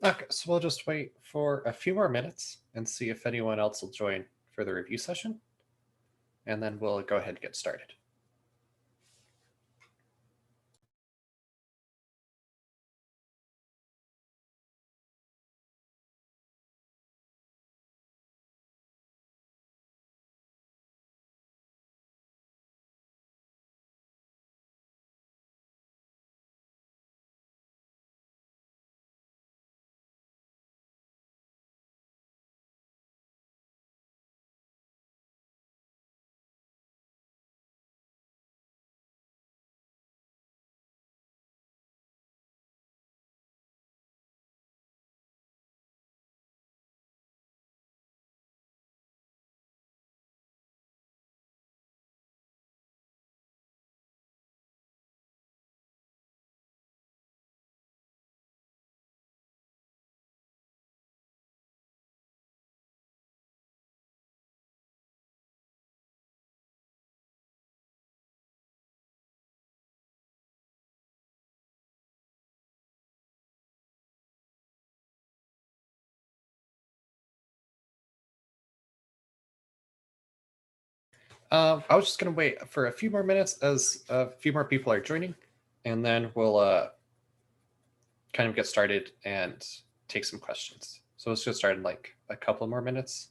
Okay, so we'll just wait for a few more minutes and see if anyone else will join for the review session, and then we'll go ahead and get started. I was just going to wait for a few more minutes as a few more people are joining, and then we'll kind of get started and take some questions. So let's just start in like a couple more minutes.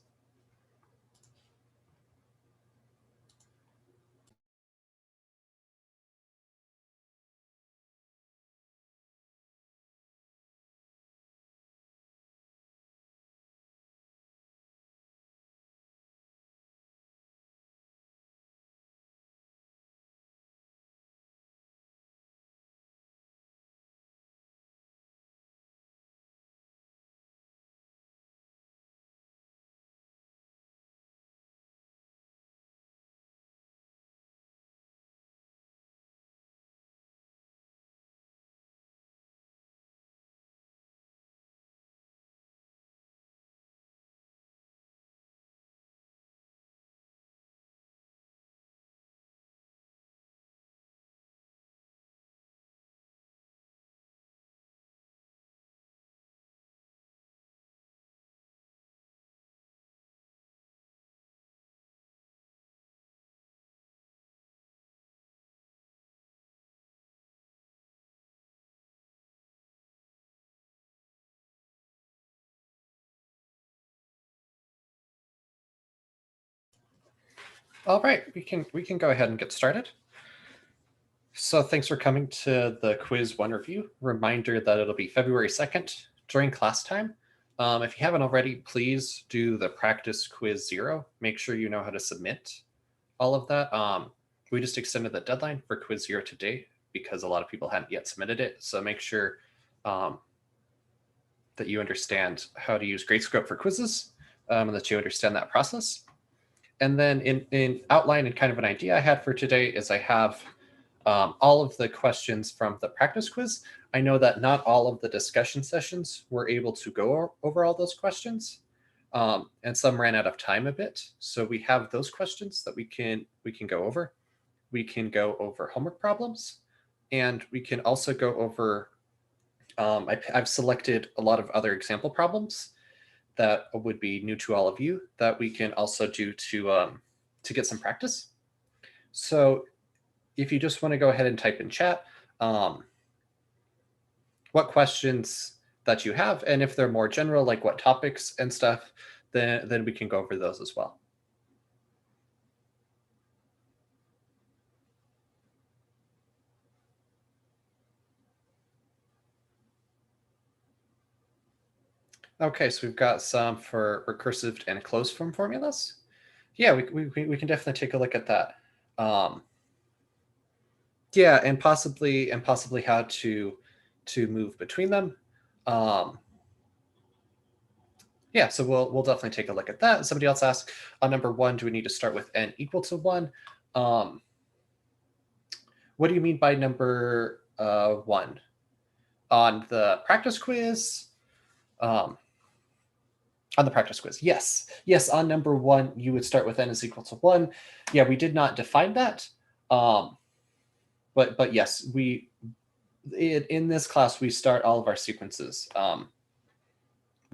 All right, we can go ahead and get started. So thanks for coming to the quiz one review. Reminder that it'll be February 2nd during class time. If you haven't already, please do the practice quiz 0. Make sure you know how to submit all of that. We just extended the deadline for quiz 0 today because a lot of people hadn't yet submitted it. So make sure that you understand how to use Gradescope for quizzes and that you understand that process. And then in outline and kind of an idea I had for today is I have all of the questions from the practice quiz. I know that not all of the discussion sessions were able to go over all those questions, and some ran out of time a bit. So we have those questions that we can go over. We can go over homework problems, and we can also go over. I've selected a lot of other example problems that would be new to all of you that we can also do to get some practice. So if you just want to go ahead and type in chat what questions that you have, and if they're more general, like what topics and stuff, then we can go over those as well. Okay, so we've got some for recursive and closed form formulas. Yeah, we can definitely take a look at that. Um, yeah, and possibly how to move between them. Um, yeah, so we'll definitely take a look at that. Somebody else asked on number 1, do we need to start with n equal to 1? What do you mean by number 1? On the practice quiz? Um, on the practice quiz, yes. Yes, on number 1, you would start with n is equal to 1. Yeah, we did not define that. But yes, in this class, we start all of our sequences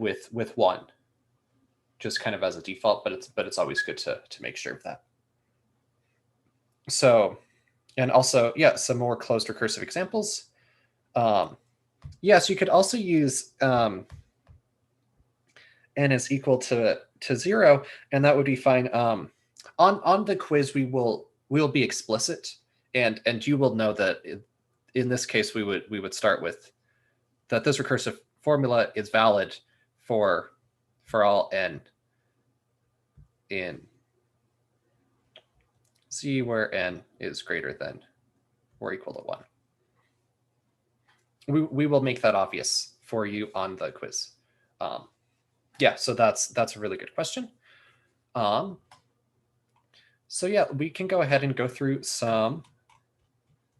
with 1, just kind of as a default, but it's always good to make sure of that. So, and also, yeah, some more closed recursive examples. Yes, you could also use n is equal to 0, and that would be fine. On the quiz, we will be explicit, and you will know that in this case we would start with that this recursive formula is valid for all n in C where n is greater than or equal to 1. We will make that obvious for you on the quiz. Yeah, so that's a really good question. So yeah, we can go ahead and go through some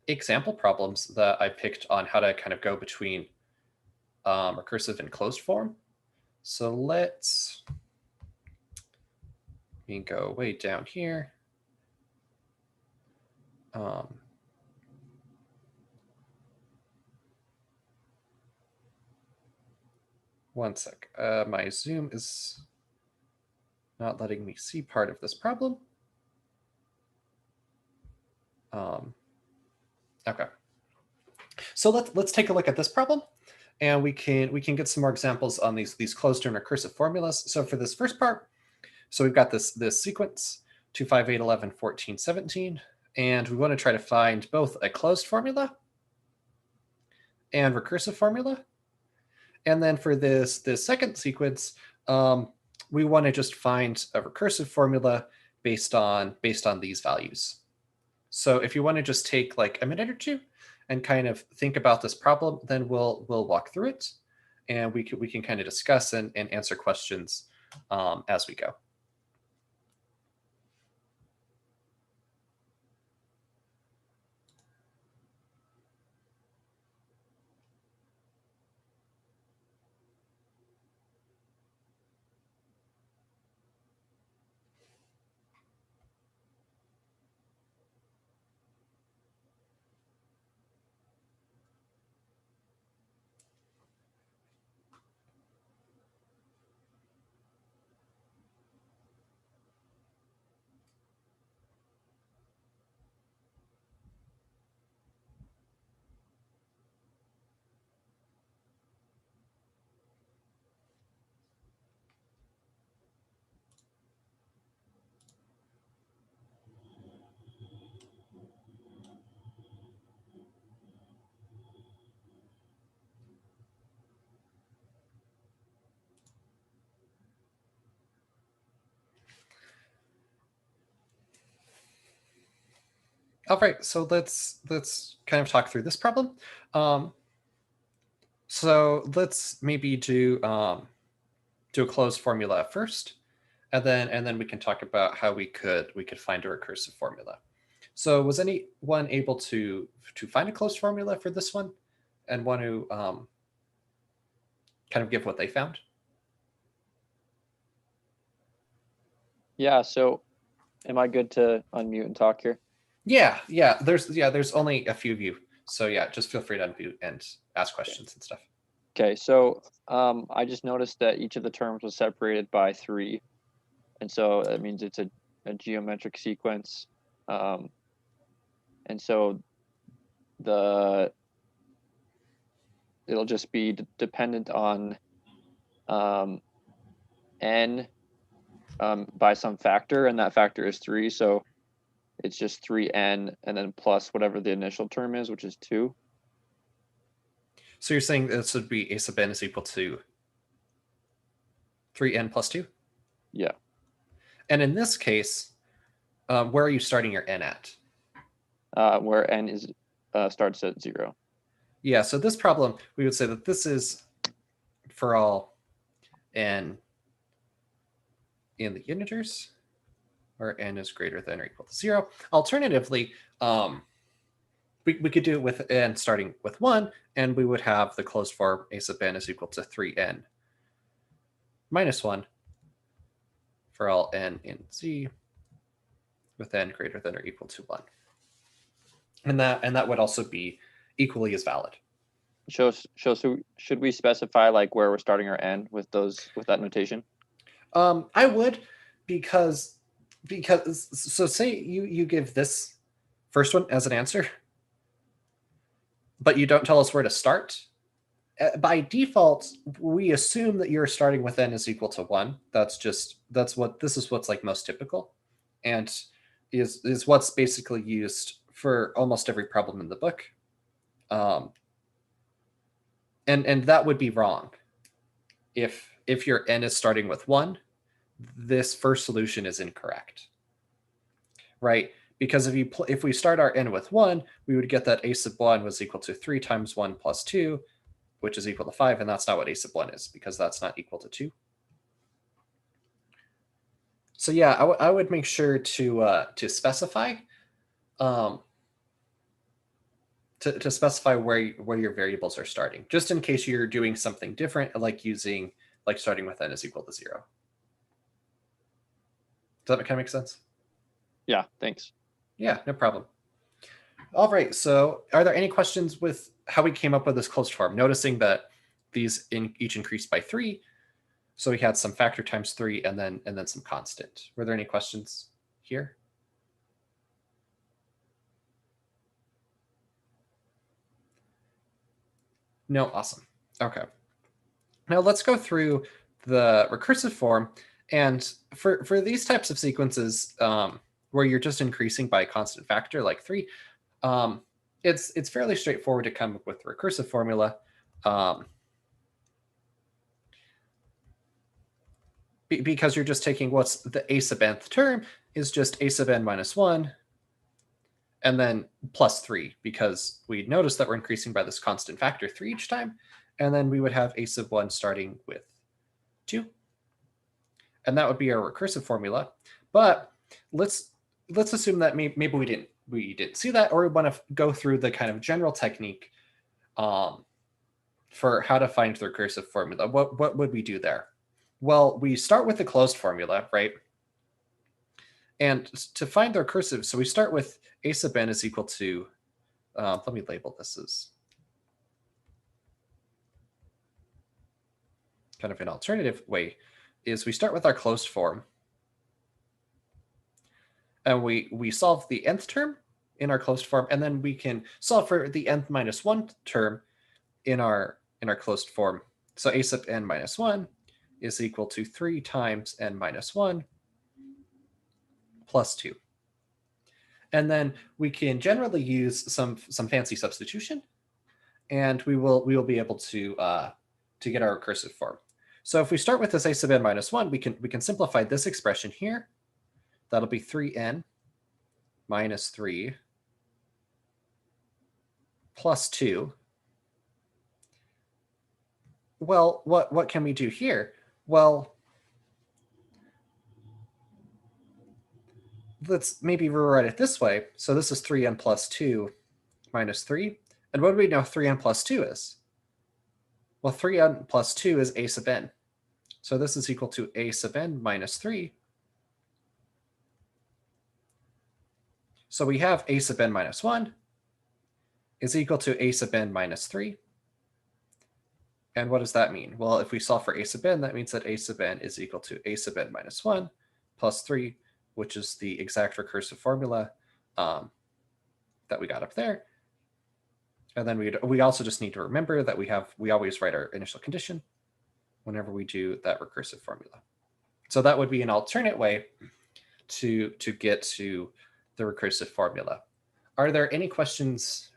example problems that I picked on how to kind of go between recursive and closed form. So let's go way down here. One sec. My Zoom is not letting me see part of this problem. Okay. So let's take a look at this problem, and we can get some more examples on these closed and recursive formulas. So for this first part, so we've got this sequence 2, 5, 8, 11, 14, 17, and we want to try to find both a closed formula and recursive formula. And then for this second sequence, we want to just find a recursive formula based on these values. So if you want to just take like a minute or two and kind of think about this problem, then we'll walk through it, and we can kind of discuss and answer questions as we go. All right, so let's kind of talk through this problem. So let's maybe do a closed formula first, and then we can talk about how we could find a recursive formula. So was anyone able to find a closed formula for this one, and want to kind of give what they found? Yeah, so am I good to unmute and talk here? Yeah. There's only a few of you, so yeah, just feel free to unmute and ask questions and stuff. Okay, so I just noticed that each of the terms was separated by 3, and so that means it's a geometric sequence, and so it'll just be dependent on n by some factor, and that factor is 3, so it's just 3n and then plus whatever the initial term is, which is 2. So you're saying this would be a sub n is equal to 3n plus 2? Yeah. And in this case, where are you starting your n at? Where n is starts at 0. Yeah, so this problem, we would say that this is for all n in the integers, where n is greater than or equal to 0. Alternatively, we could do it with n starting with 1, and we would have the closed form a sub n is equal to 3n minus 1 for all n in Z, with n greater than or equal to 1. And that would also be equally as valid. should we specify like where we're starting our end with that notation? I would, because so say you give this first one as an answer, but you don't tell us where to start. By default, we assume that you're starting with n is equal to 1. This is what's like most typical, and is what's basically used for almost every problem in the book. And that would be wrong. If your n is starting with 1, this first solution is incorrect, right? Because if we start our n with 1, we would get that a sub 1 was equal to 3 times 1 plus 2, which is equal to 5, and that's not what a sub 1 is, because that's not equal to 2. So yeah, I would make sure to specify to specify where your variables are starting, just in case you're doing something different, like starting with n is equal to 0. Does that kind of make sense? Yeah, thanks. Yeah, no problem. All right, so are there any questions with how we came up with this closed form? Noticing that these each increased by 3, so we had some factor times 3 and then some constant. Were there any questions here? No, awesome. Okay. Now let's go through the recursive form. And for these types of sequences where you're just increasing by a constant factor like 3, it's fairly straightforward to come up with the recursive formula. Because you're just taking what's the a sub nth term is just a sub n minus 1, and then plus 3, because we notice that we're increasing by this constant factor 3 each time. And then we would have a sub 1 starting with 2. And that would be our recursive formula. But let's assume that maybe we didn't see that, or we want to go through the kind of general technique for how to find the recursive formula. What would we do there? Well, we start with the closed formula, right? And to find the recursive, so we start with a sub n is equal to, let me label this as kind of an alternative way, is we start with our closed form, and we solve the nth term in our closed form, and then we can solve for the nth minus 1 term in our closed form. So a sub n minus 1 is equal to 3 times n minus 1 plus 2. And then we can generally use some fancy substitution, and we will be able to get our recursive form. So if we start with this a sub n minus 1, we can simplify this expression here. That'll be 3n minus 3 plus 2. Well, what can we do here? Well, let's maybe rewrite it this way. So this is 3n plus 2 minus 3. And what do we know 3n plus 2 is? Well, 3n plus 2 is a sub n. So this is equal to a sub n minus 3. So we have a sub n minus 1 is equal to a sub n minus 3. And what does that mean? Well, if we solve for a sub n, that means that a sub n is equal to a sub n minus 1 plus 3, which is the exact recursive formula that we got up there. And then we also just need to remember that we always write our initial condition whenever we do that recursive formula. So that would be an alternate way to get to the recursive formula. Are there any questions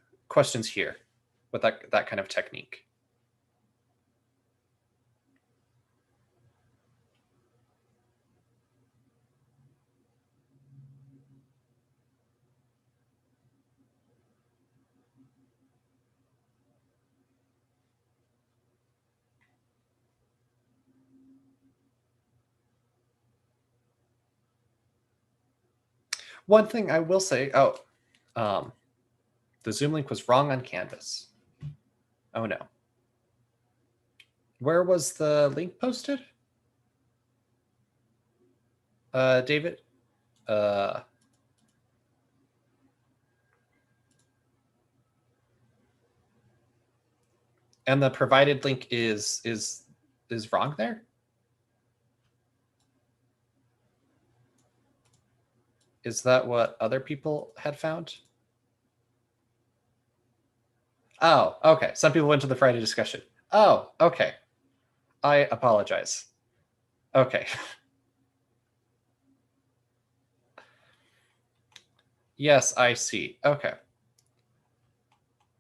here with that kind of technique? One thing I will say, the Zoom link was wrong on Canvas. Oh no. Where was the link posted? David? And the provided link is wrong there? Is that what other people had found? Oh, okay. Some people went to the Friday discussion. Oh, okay. I apologize. Okay. Yes, I see. Okay.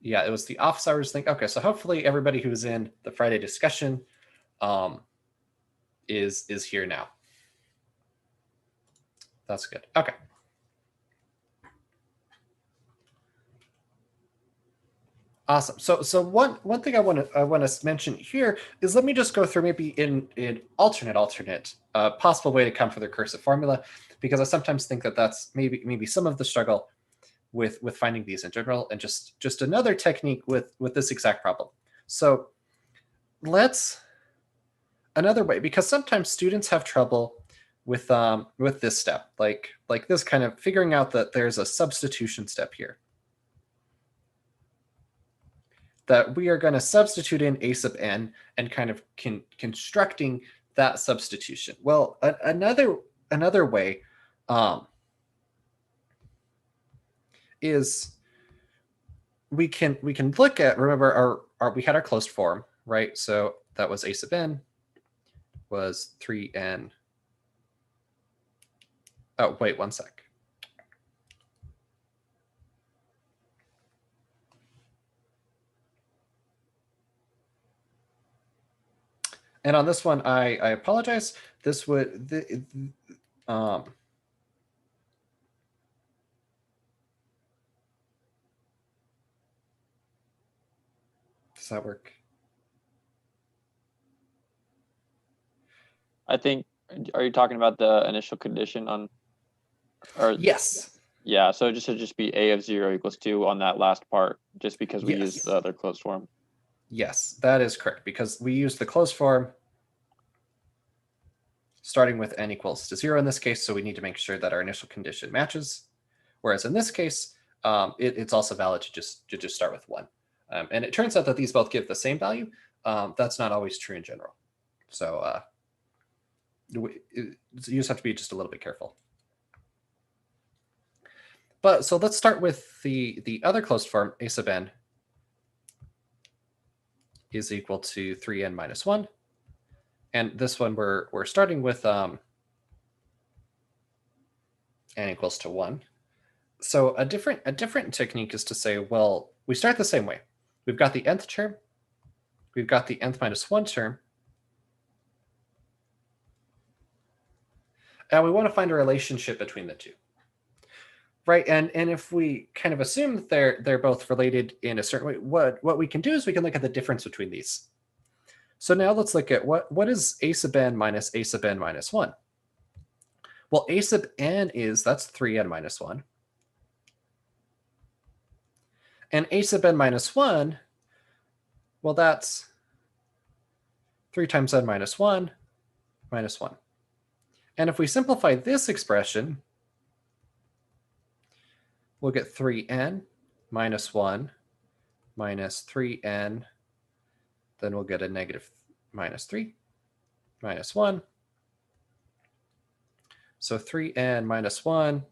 Yeah, it was the office hours thing. Okay, so hopefully everybody who's in the Friday discussion is here now. That's good. Okay. Awesome. So one thing I want to mention here is, let me just go through maybe in alternate possible way to come for the recursive formula, because I sometimes think that that's maybe some of the struggle with finding these in general, and just another technique with this exact problem. So let's another way, because sometimes students have trouble with this step, like this kind of figuring out that there's a substitution step here, that we are going to substitute in a sub n and kind of constructing that substitution. Well, another way is we can look at, remember we had our closed form, right? So that was a sub n was 3n. Oh, wait, one sec. And on this one, I apologize. This would does that work? I think, are you talking about the initial condition on, or Yes. yeah, so it should just be a of 0 equals 2 on that last part, just because we Yes. used the other closed form. Yes, that is correct, because we use the closed form starting with n equals to 0 in this case, so we need to make sure that our initial condition matches. Whereas in this case, it's also valid to just start with 1. And it turns out that these both give the same value. That's not always true in general. So you just have to be just a little bit careful. But so let's start with the other closed form, a sub n is equal to 3n minus 1. And this one we're starting with n equals to 1. So a different technique is to say, well, we start the same way. We've got the nth term, we've got the nth minus 1 term, and we want to find a relationship between the two. Right, and if we kind of assume that they're both related in a certain way, what we can do is we can look at the difference between these. So now let's look at what is a sub n minus a sub n minus 1. Well, a sub n that's 3n minus 1. And a sub n minus 1, well, that's 3 times n minus 1 minus 1. And if we simplify this expression, we'll get 3n minus 1 minus 3n. Then we'll get a negative minus 3 minus 1. So 3n minus 1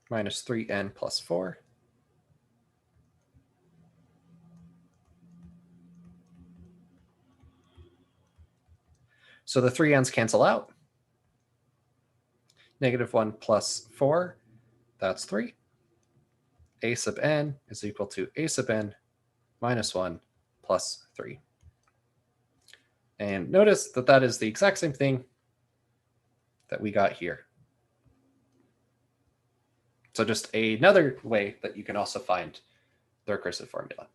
minus 3n plus 4. So the 3n's cancel out. Negative 1 plus 4, that's 3. A sub n is equal to a sub n minus 1 plus 3. And notice that that is the exact same thing that we got here. So just another way that you can also find the recursive formula.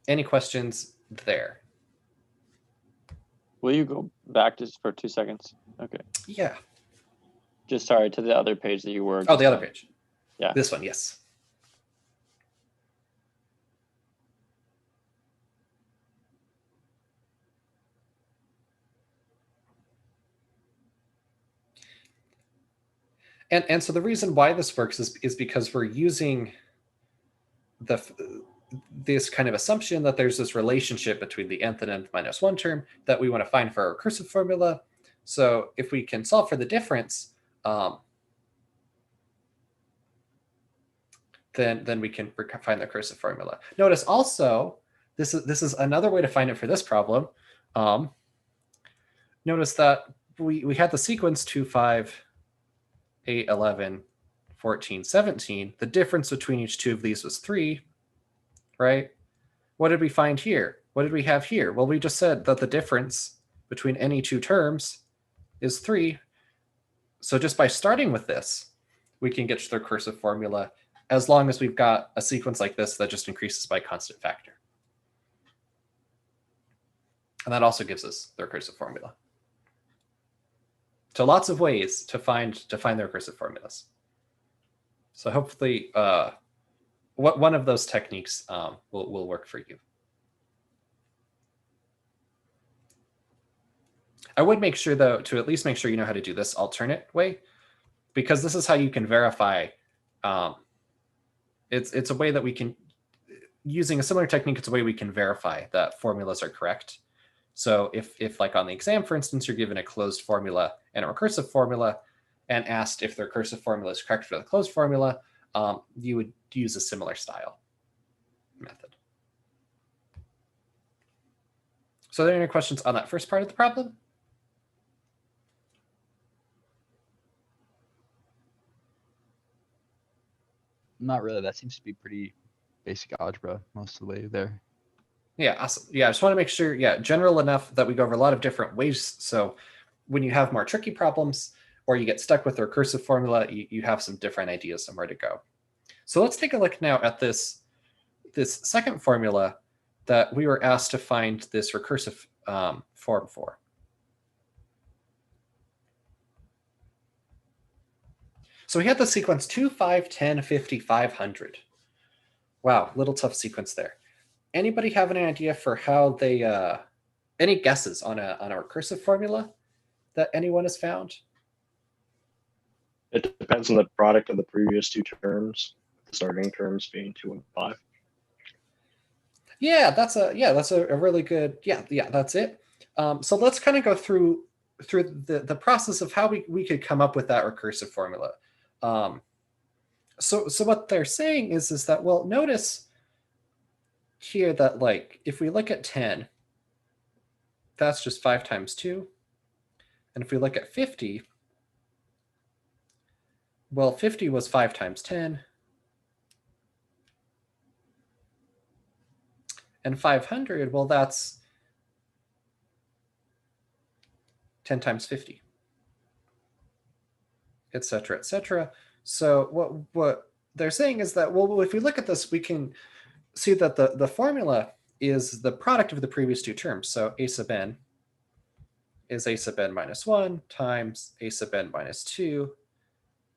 Any questions there? Will you go back just for 2 seconds? Okay. Yeah. Just sorry, to the other page that you were. Oh, the other page. Yeah. This one, yes. And so the reason why this works is because we're using this kind of assumption that there's this relationship between the nth and nth minus 1 term that we want to find for our recursive formula. So if we can solve for the difference, then we can find the recursive formula. Notice also, this is another way to find it for this problem. Notice that we had the sequence 2, 5, 8, 11, 14, 17. The difference between each two of these was 3, right? What did we find here? What did we have here? Well, we just said that the difference between any two terms is 3. So just by starting with this, we can get to the recursive formula as long as we've got a sequence like this that just increases by a constant factor. And that also gives us the recursive formula. So lots of ways to find the recursive formulas. So hopefully one of those techniques will work for you. I would make sure, though, to at least make sure you know how to do this alternate way, because this is how you can verify. It's a way that we can, using a similar technique, it's a way we can verify that formulas are correct. So if like on the exam, for instance, you're given a closed formula and a recursive formula and asked if the recursive formula is correct for the closed formula, you would use a similar style method. So are there any questions on that first part of the problem? Not really. That seems to be pretty basic algebra most of the way there. Yeah, awesome. Yeah, I just want to make sure, yeah, general enough that we go over a lot of different ways. So when you have more tricky problems or you get stuck with the recursive formula, you have some different ideas on where to go. So let's take a look now at this second formula that we were asked to find this recursive form for. So we had the sequence 2, 5, 10, 50, 500. Wow, little tough sequence there. Anybody have any idea for how they, any guesses on a recursive formula that anyone has found? It depends on the product of the previous two terms, the starting terms being 2 and 5. Yeah, that's a really good, yeah, that's it. So let's kind of go through the process of how we could come up with that recursive formula. So what they're saying is that, well, notice here that, like, if we look at 10, that's just 5 times 2. And if we look at 50, well, 50 was 5 times 10. And 500, well, that's 10 times 50, et cetera, et cetera. So what they're saying is that, well, if we look at this, we can see that the formula is the product of the previous two terms. So a sub n is a sub n minus 1 times a sub n minus 2.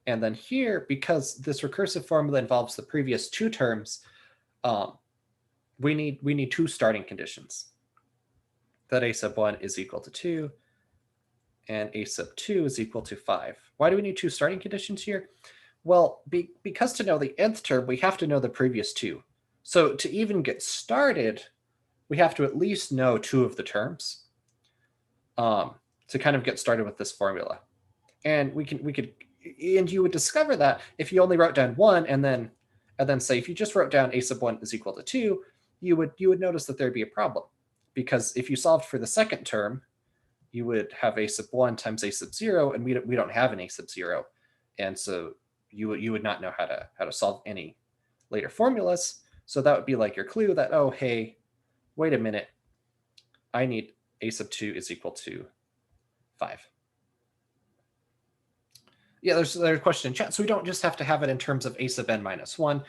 And then here, because this recursive formula involves the previous two terms, we need two starting conditions. That a sub 1 is equal to 2 and a sub 2 is equal to 5. Why do we need two starting conditions here? Well, because to know the nth term, we have to know the previous two. So to even get started, we have to at least know two of the terms to kind of get started with this formula. And and you would discover that if you only wrote down one and then say if you just wrote down a sub 1 is equal to 2, you would notice that there'd be a problem, because if you solved for the second term, you would have a sub 1 times a sub 0, and we don't have an a sub 0, and so you would not know how to solve any later formulas. So that would be like your clue that, oh, hey, wait a minute, I need a sub 2 is equal to 5. Yeah, there's a question in chat. So we don't just have to have it in terms of a sub n minus 1.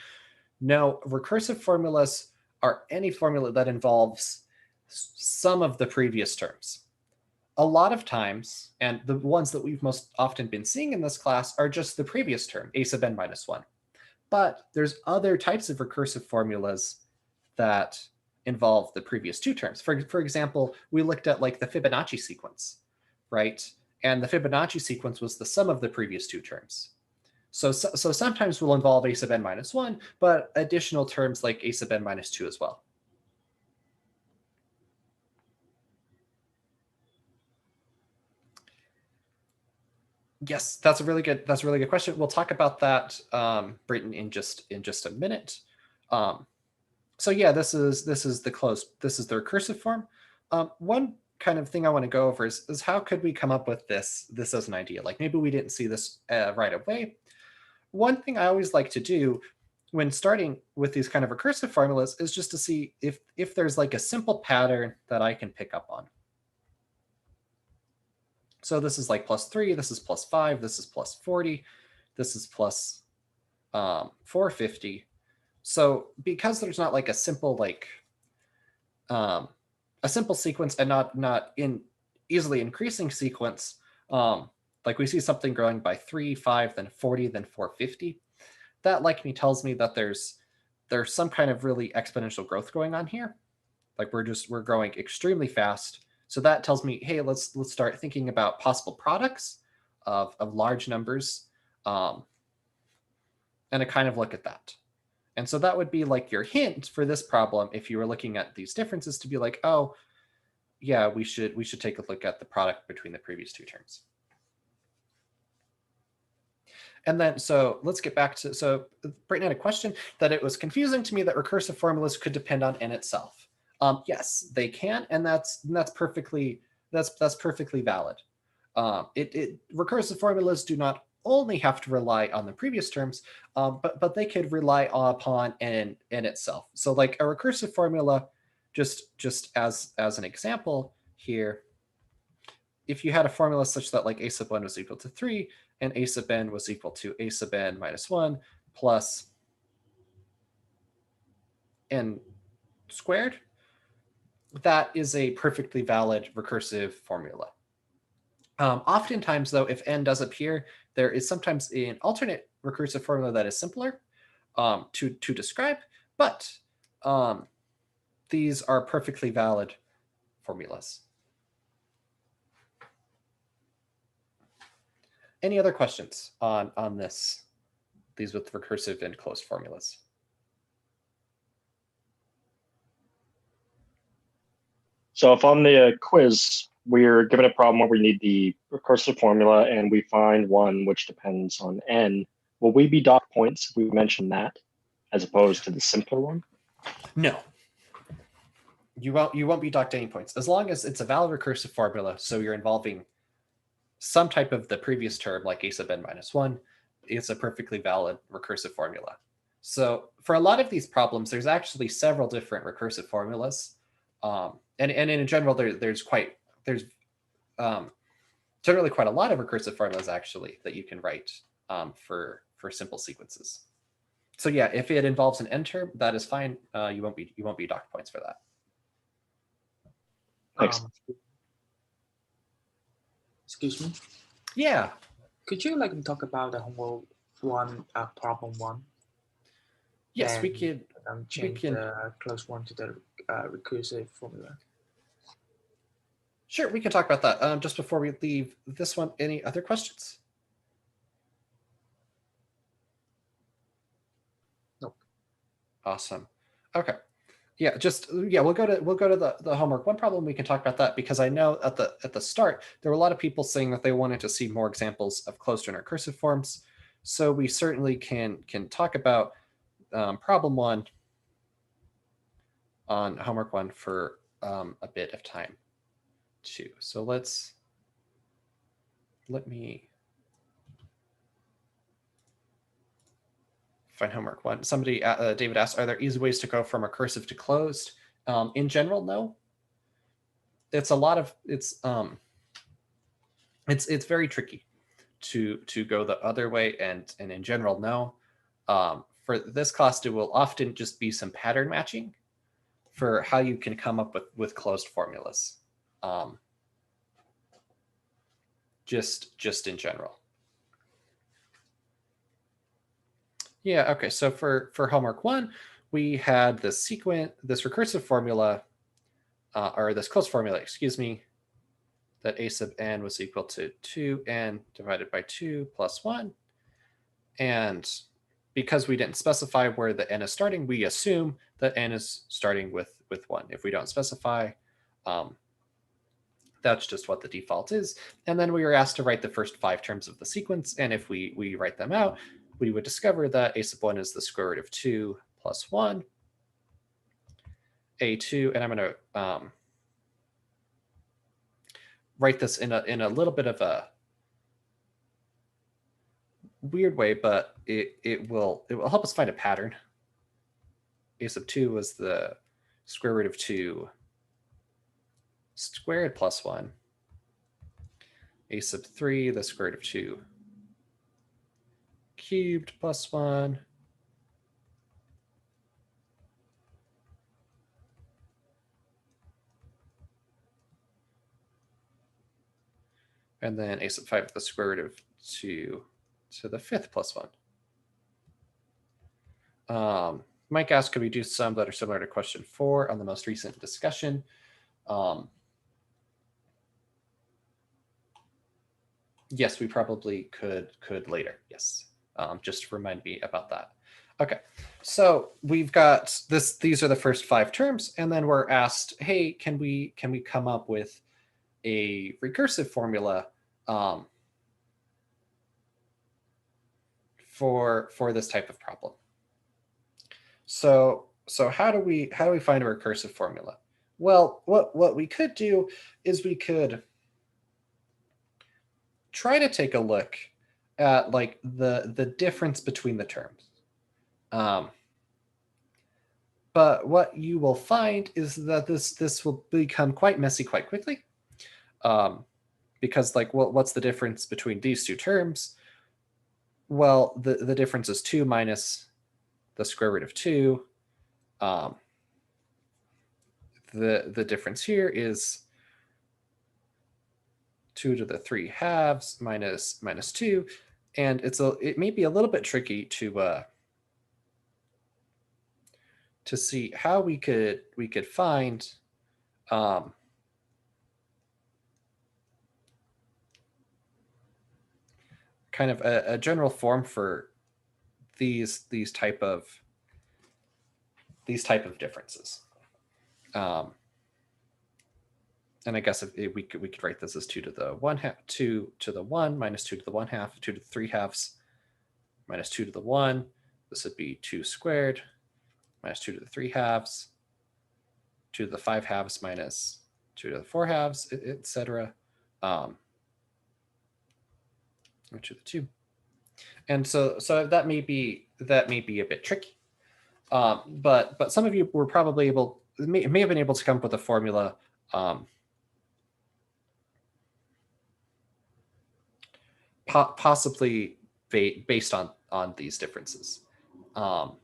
No, recursive formulas are any formula that involves some of the previous terms. A lot of times, and the ones that we've most often been seeing in this class, are just the previous term, a sub n minus 1. But there's other types of recursive formulas that involve the previous two terms. For example, we looked at like the Fibonacci sequence, right? And the Fibonacci sequence was the sum of the previous two terms. So sometimes we'll involve a sub n minus 1, but additional terms like a sub n minus 2 as well. Yes, that's a really good question. We'll talk about that, Britton, in just a minute. So yeah, this is the recursive form. One kind of thing I want to go over is how could we come up with this as an idea? Like maybe we didn't see this right away. One thing I always like to do when starting with these kind of recursive formulas is just to see if there's like a simple pattern that I can pick up on. So this is like +3, this is +5, this is +40, this is plus 450. So because there's not like a simple a simple sequence and not in easily increasing sequence, like we see something growing by 3, 5, then 40, then 450. That like me tells me that there's some kind of really exponential growth going on here. Like we're growing extremely fast. So that tells me, hey, let's start thinking about possible products of large numbers, and I kind of look at that. And so that would be like your hint for this problem if you were looking at these differences to be like, oh, yeah, we should take a look at the product between the previous two terms. And then, so let's get back to, so Britton had a question that it was confusing to me that recursive formulas could depend on n itself. Yes, they can, and that's perfectly valid. Recursive formulas do not only have to rely on the previous terms, but they could rely upon n itself. So like a recursive formula, just as an example here, if you had a formula such that like a sub 1 was equal to 3 and a sub n was equal to a sub n minus 1 plus n squared, that is a perfectly valid recursive formula. Oftentimes, though, if n does appear, there is sometimes an alternate recursive formula that is simpler to describe, but these are perfectly valid formulas. Any other questions on these with recursive and closed formulas? So if on the quiz, we're given a problem where we need the recursive formula and we find one which depends on n, will we be docked points if we mention that as opposed to the simpler one? No. You won't be docked any points as long as it's a valid recursive formula. So you're involving some type of the previous term, like a sub n minus 1. It's a perfectly valid recursive formula. So for a lot of these problems, there's actually several different recursive formulas. And in general, there's generally quite a lot of recursive formulas actually that you can write for simple sequences. So yeah, if it involves an n term, that is fine. You won't be docked points for that. Thanks. Excuse me. Yeah. Could you talk about the homework one, problem 1? Yes, we Then, could. change the closed one to the recursive formula. Sure, we can talk about that. Just before we leave this one, any other questions? Nope. Awesome. Okay. Yeah, we'll go to the homework one problem. We can talk about that because I know at the start there were a lot of people saying that they wanted to see more examples of closed and recursive forms. So we certainly can talk about problem 1 on homework 1 for a bit of time too. So let me find homework 1. Somebody, David asked, are there easy ways to go from recursive to closed? In general, no. It's very tricky to go the other way, and in general, no. For this class, it will often just be some pattern matching for how you can come up with closed formulas. Just in general. Yeah, okay, so for homework 1, we had this recursive formula, or this closed formula, excuse me, that a sub n was equal to 2n divided by 2 plus 1. And because we didn't specify where the n is starting, we assume that n is starting with 1. If we don't specify, that's just what the default is. And then we were asked to write the first 5 terms of the sequence. And if we write them out, we would discover that a sub 1 is the square root of 2 plus 1, a2, and I'm going to write this in a little bit of a weird way, but it will help us find a pattern. A sub 2 was the square root of 2 squared plus 1. A sub 3, the square root of 2 cubed plus 1. And then a sub 5, the square root of 2 to the 5th plus 1. Mike asked, could we do some that are similar to question 4 on the most recent discussion? Yes, we probably could later. Yes, just remind me about that. Okay, so we've got this. These are the first 5 terms, and then we're asked, hey, can we come up with a recursive formula for this type of problem? So how do we find a recursive formula? Well, what we could do is we could try to take a look at like the difference between the terms. But what you will find is that this will become quite messy quite quickly. Because like, well, what's the difference between these 2 terms? Well, the difference is 2 minus the square root of 2. The difference here is 2 to the 3 halves minus 2, and it may be a little bit tricky to see how we could find kind of a general form for these type of differences. And I guess if we could write this as 2 to the 1 half, 2 to the 1 minus 2 to the 1 half, 2 to the 3 halves minus 2 to the 1. This would be 2 squared minus 2 to the 3 halves, 2 to the 5 halves minus 2 to the 4 halves, etc. 2 to the 2. And so that may be a bit tricky. But some of you were probably may have been able to come up with a formula possibly based on these differences. Let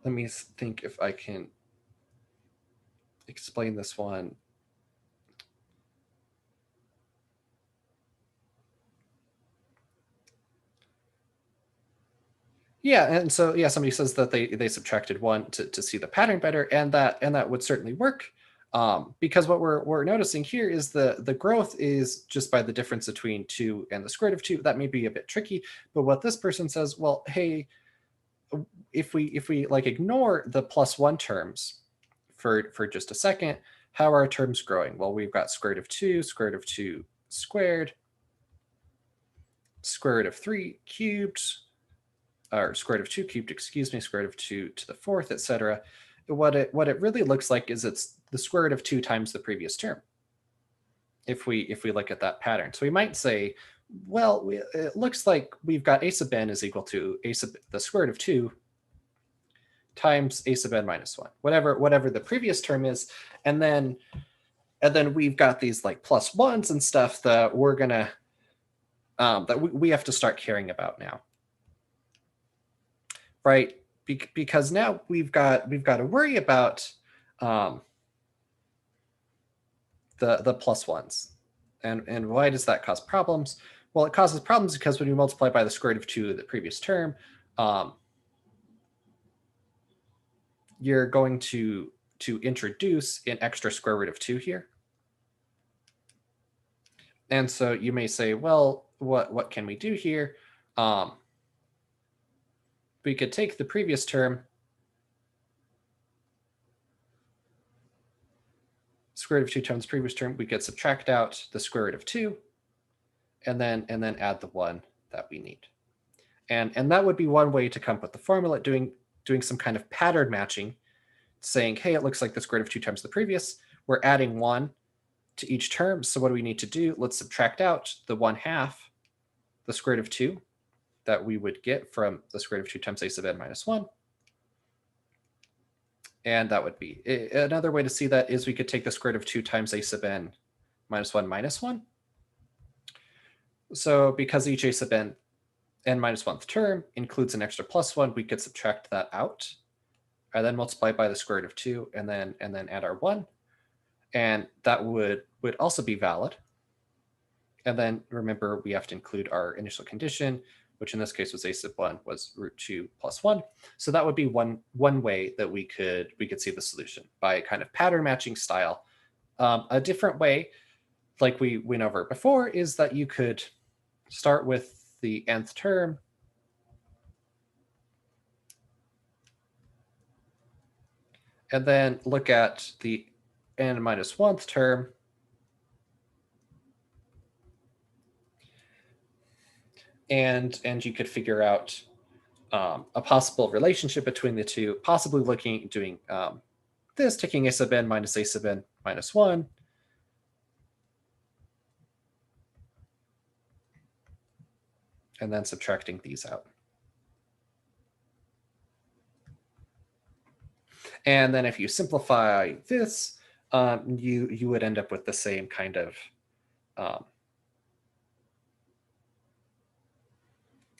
me think if I can explain this one. Yeah, and so yeah, somebody says that they subtracted 1 to see the pattern better, and that would certainly work. Because what we're noticing here is the growth is just by the difference between 2 and the square root of 2. That may be a bit tricky, but what this person says, well, hey, if we like ignore the plus 1 terms for just a second, how are our terms growing? Well, we've got square root of 2 squared, square root of 3 cubed, or square root of 2 cubed, excuse me, square root of 2 to the 4th, etc. What it really looks like is it's the square root of 2 times the previous term. If we look at that pattern, so we might say, well, it looks like we've got a sub n is equal to the square root of 2 times a sub n minus 1, whatever the previous term is, and then we've got these like plus 1s and stuff that we're gonna that we have to start caring about now, right? Because now we've got to worry about the plus 1s. And why does that cause problems? Well, it causes problems because when you multiply by the square root of 2 of the previous term, you're going to introduce an extra square root of 2 here. And so you may say, well, what can we do here? We could take the previous term, square root of 2 times the previous term. We could subtract out the square root of 2, and then add the 1 that we need. And that would be one way to come up with the formula, doing some kind of pattern matching, saying, hey, it looks like the square root of 2 times the previous. We're adding 1 to each term. So what do we need to do? Let's subtract out the 1/2, the square root of 2 that we would get from the square root of 2 times a sub n minus 1. And that would be another way to see that is we could take the square root of 2 times a sub n minus 1 minus 1. So because each a sub n minus 1th term includes an extra plus 1, we could subtract that out and then multiply by the square root of 2 and then add our 1. And that would also be valid. And then remember, we have to include our initial condition, which in this case was a sub 1 was root 2 plus 1. So that would be one way that we could see the solution by kind of pattern matching style. A different way, like we went over before, is that you could start with the nth term and then look at the n minus 1th term and you could figure out a possible relationship between the two, possibly doing this, taking a sub n minus a sub n minus 1, and then subtracting these out. And then if you simplify this, you would end up with the same kind of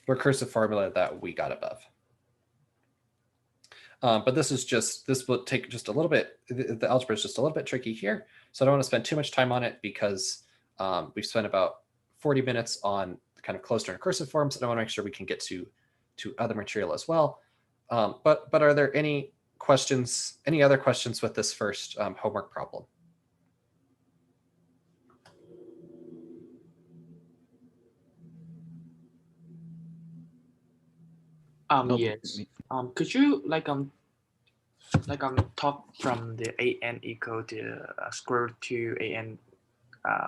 recursive formula that we got above. But this will take just a little bit, the algebra is just a little bit tricky here. So I don't want to spend too much time on it because we've spent about 40 minutes on kind of closed and recursive forms, and I want to make sure we can get to other material as well. But are there any other questions with this first homework problem? Nope. Yes. Could you talk from the an equal to square root 2 an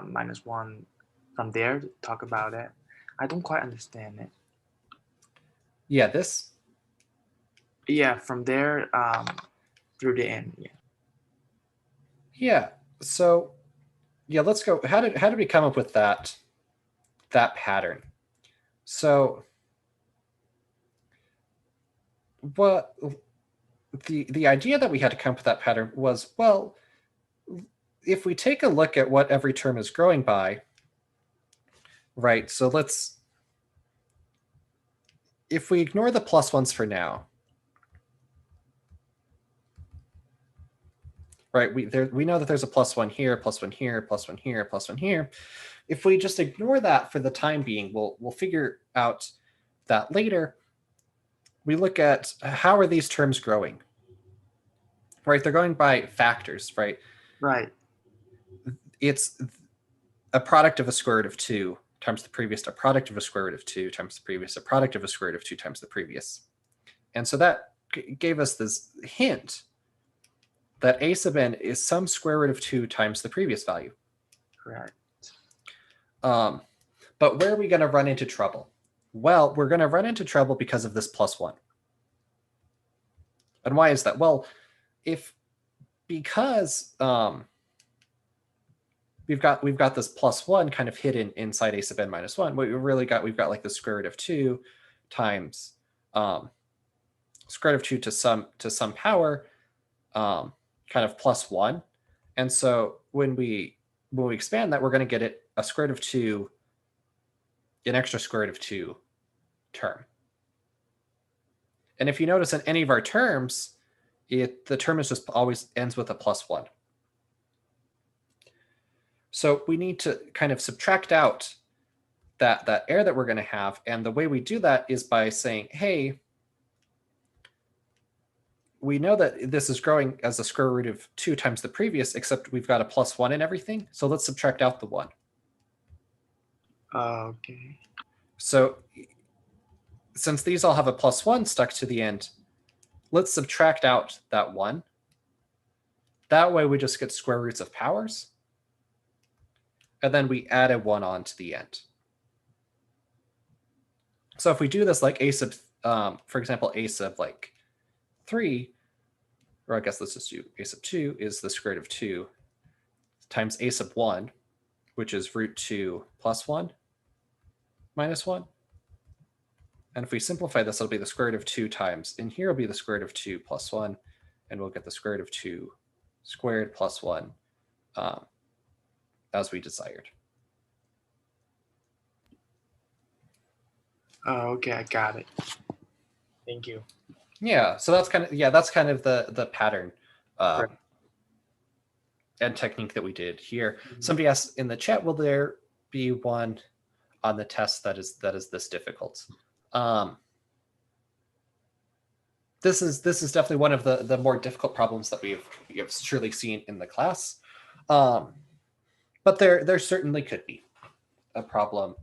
minus 1 from there to talk about it? I don't quite understand it. Yeah, this? Yeah, from there through the end. Yeah. Yeah. So yeah, let's go. How did we come up with that pattern? So what the idea that we had to come up with that pattern was, well, if we take a look at what every term is growing by, right? So if we ignore the plus ones for now, right? We know that there's a plus 1 here, plus 1 here, plus 1 here, plus 1 here. If we just ignore that for the time being, we'll figure out that later. We look at how are these terms growing, right? They're going by factors, right? Right. It's a product of a square root of 2 times the previous, a product of a square root of 2 times the previous, a product of a square root of 2 times the previous. And so that gave us this hint that a sub n is some square root of 2 times the previous value. Correct. But where are we going to run into trouble? Well, we're going to run into trouble because of this plus 1. And why is that? Well, because we've got this plus 1 kind of hidden inside a sub n minus 1. What we've got like the square root of 2 times square root of 2 to some power kind of plus 1. And so when we expand that, we're going to get a square root of 2, an extra square root of 2 term. And if you notice in any of our terms, the term is just always ends with a plus 1. So we need to kind of subtract out that error that we're going to have. And the way we do that is by saying, hey, we know that this is growing as the square root of 2 times the previous, except we've got a plus 1 in everything. So let's subtract out the 1. Okay. So since these all have a +1 stuck to the end, let's subtract out that 1. That way we just get square roots of powers. And then we add a 1 on to the end. So if we do this like a sub, for example, a sub like 3, or I guess let's just do a sub 2 is the square root of 2 times a sub 1, which is root 2 plus 1 minus 1. And if we simplify this, it'll be the square root of 2 times, and here will be the square root of 2 plus 1, and we'll get the square root of 2 squared plus 1 as we desired. Okay, I got it. Thank you. Yeah, so that's kind of the pattern Right. and technique that we did here. Mhm. Somebody asked in the chat, will there be one on the test that is this difficult? This is definitely one of the more difficult problems that we have surely seen in the class. But there certainly could be a problem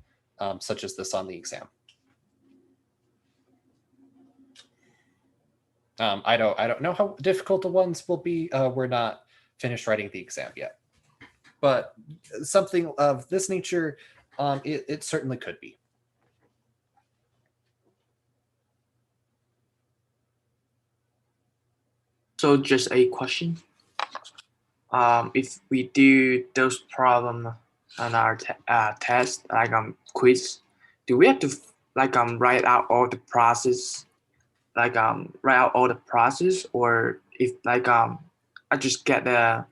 such as this on the exam. I don't know how difficult the ones will be. We're not finished writing the exam yet, but something of this nature, it certainly could be. So just a question. If we do those problems on our test, like quiz, do we have to write out all the process, write out all the process, or if I just get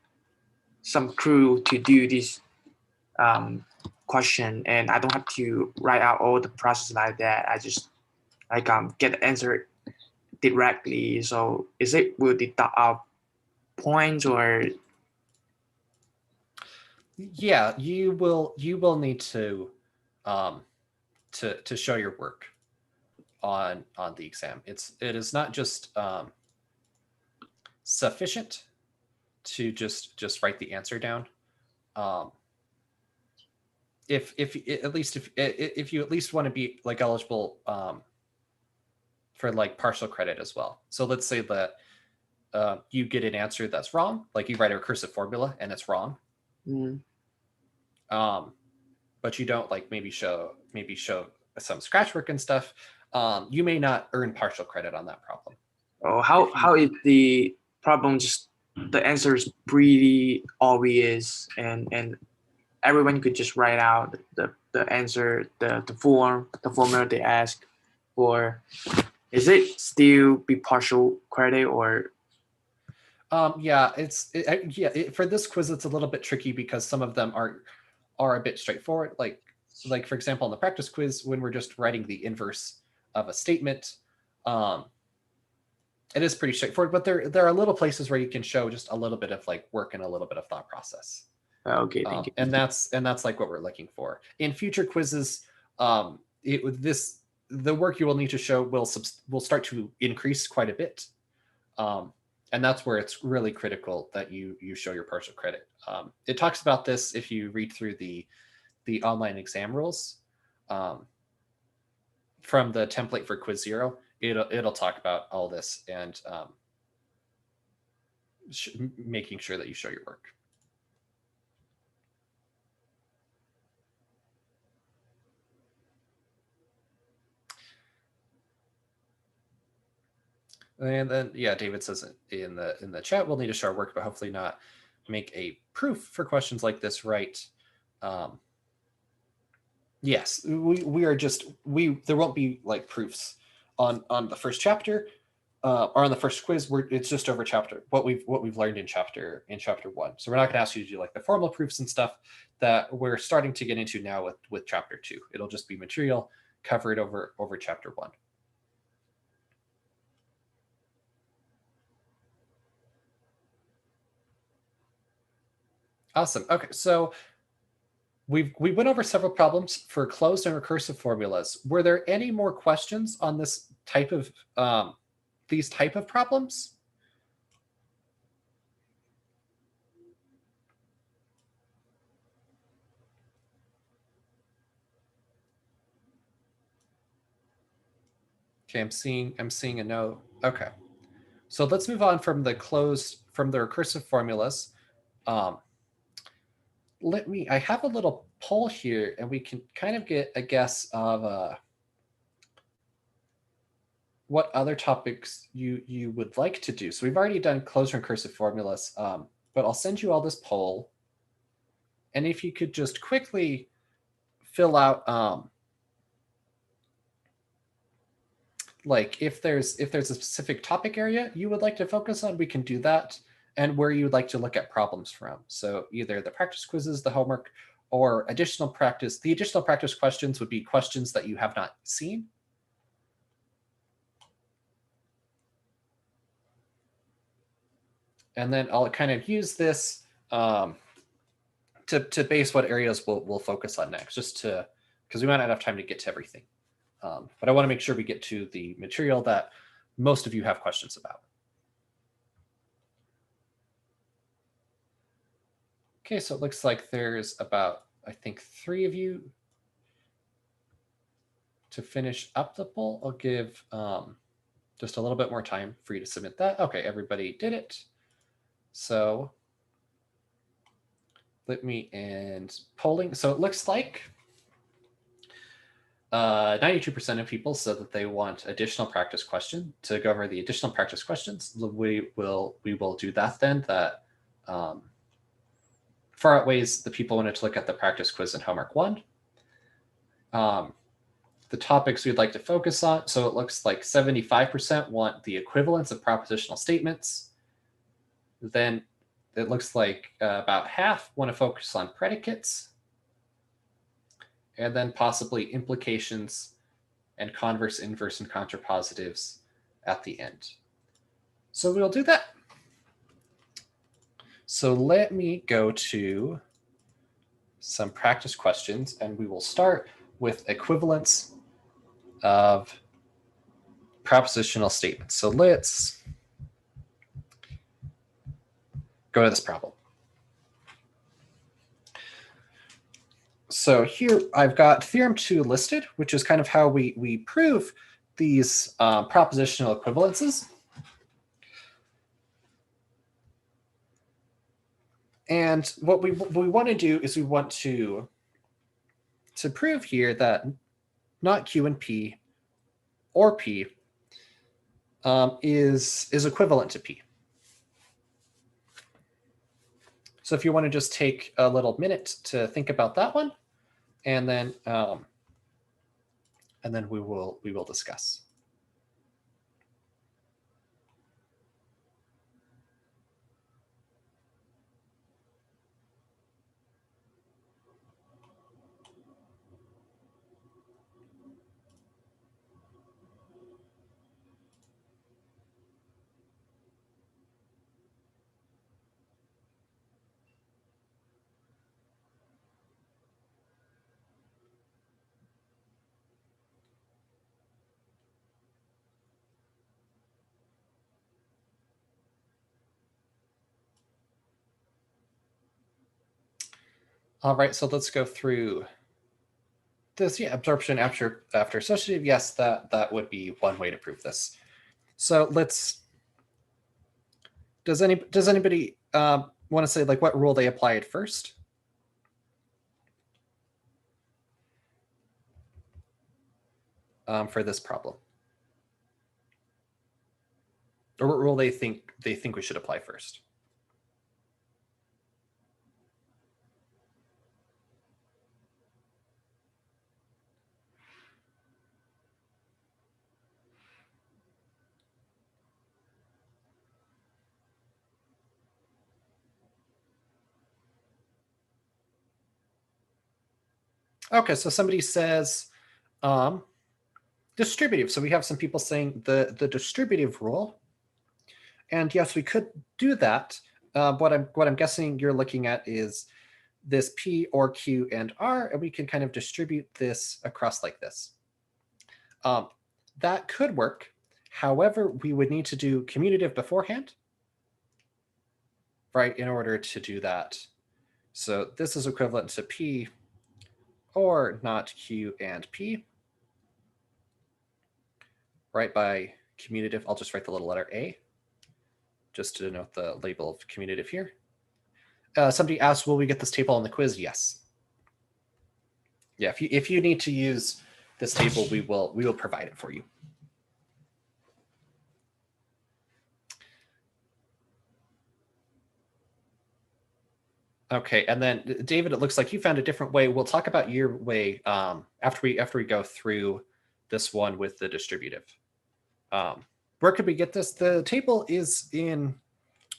some crew to do this question and I don't have to write out all the process like that. I just get the answer directly. So is it will deduct our points or? Yeah, you will need to show your work on the exam. It is not just sufficient to just write the answer down. If at least if you at least want to be like eligible for like partial credit as well. So let's say that you get an answer that's wrong, like you write a recursive formula and it's wrong. Mm. But you don't like maybe show some scratch work and stuff. You may not earn partial credit on that problem. Oh, how is the problem just the answer is pretty obvious and everyone could just write out the answer, the formula they ask for. Is it still be partial credit or? Yeah, for this quiz it's a little bit tricky because some of them are a bit straightforward. Like for example, in the practice quiz, when we're just writing the inverse of a statement, it is pretty straightforward. But there are little places where you can show just a little bit of like work and a little bit of thought process. Okay, thank you. And that's like what we're looking for in future quizzes. The work you will need to show will start to increase quite a bit. And that's where it's really critical that you show your partial credit. It talks about this if you read through the online exam rules from the template for Quiz Zero. It'll talk about all this and making sure that you show your work. And then, yeah, David says in the chat, we'll need to show our work, but hopefully not make a proof for questions like this, right? Yes, we are just there won't be like proofs on the first chapter or on the first quiz. It's just over chapter what we've learned in chapter 1. So we're not going to ask you to do like the formal proofs and stuff that we're starting to get into now with chapter 2. It'll just be material covered over chapter 1. Awesome. Okay, so we went over several problems for closed and recursive formulas. Were there any more questions on this type of these type of problems? Okay, I'm seeing a no. Okay. So let's move on from the recursive formulas. I have a little poll here, and we can kind of get a guess of what other topics you would like to do. So we've already done closed recursive formulas, but I'll send you all this poll. And if you could just quickly fill out like if there's a specific topic area you would like to focus on, we can do that, and where you'd like to look at problems from. So either the practice quizzes, the homework, or additional practice. The additional practice questions would be questions that you have not seen. And then I'll kind of use this to base what areas we'll focus on next, just because we might not have time to get to everything. But I want to make sure we get to the material that most of you have questions about. Okay, so it looks like there's about, I think, 3 of you to finish up the poll. I'll give just a little bit more time for you to submit that. Okay, everybody did it. So let me end polling. So it looks like 92% of people said that they want additional practice question to go over the additional practice questions. We will do that then. That far outweighs the people wanted to look at the practice quiz and homework 1. The topics we'd like to focus on. So it looks like 75% want the equivalence of propositional statements. Then it looks like about half want to focus on predicates, and then possibly implications and converse, inverse, and contrapositives at the end. So we'll do that. So let me go to some practice questions, and we will start with equivalence of propositional statements. So let's go to this problem. So here I've got theorem 2 listed, which is kind of how we prove these propositional equivalences. And what we want to do is we want to prove here that not Q and P or P is equivalent to P. So if you want to just take a little minute to think about that one, and then we will discuss. All right, so let's go through this. Yeah, absorption after associative. Yes, that would be one way to prove this. So let's. Does anybody want to say like what rule they applied first? For this problem, or what rule they think we should apply first? Okay, so somebody says distributive. So we have some people saying the distributive rule. And yes, we could do that. What I'm guessing you're looking at is this P or Q and R, and we can kind of distribute this across like this. That could work. However, we would need to do commutative beforehand, right, in order to do that. So this is equivalent to P or not Q and P, right, by commutative, I'll just write the little letter A, just to denote the label of commutative here. Somebody asked, will we get this table on the quiz? Yes. Yeah, if you need to use this table, we will provide it for you. Okay, and then David, it looks like you found a different way. We'll talk about your way after we go through this one with the distributive. Where could we get this? The table is in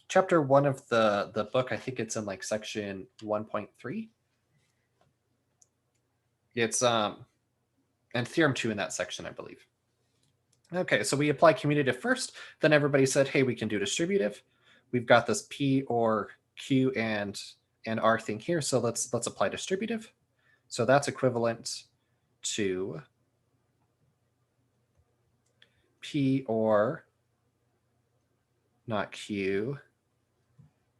chapter 1 of the book. I think it's in like section 1.3. It's and theorem 2 in that section, I believe. Okay, so we apply commutative first. Then everybody said, hey, we can do distributive. We've got this P or Q and R thing here. So let's apply distributive. So that's equivalent to P or not Q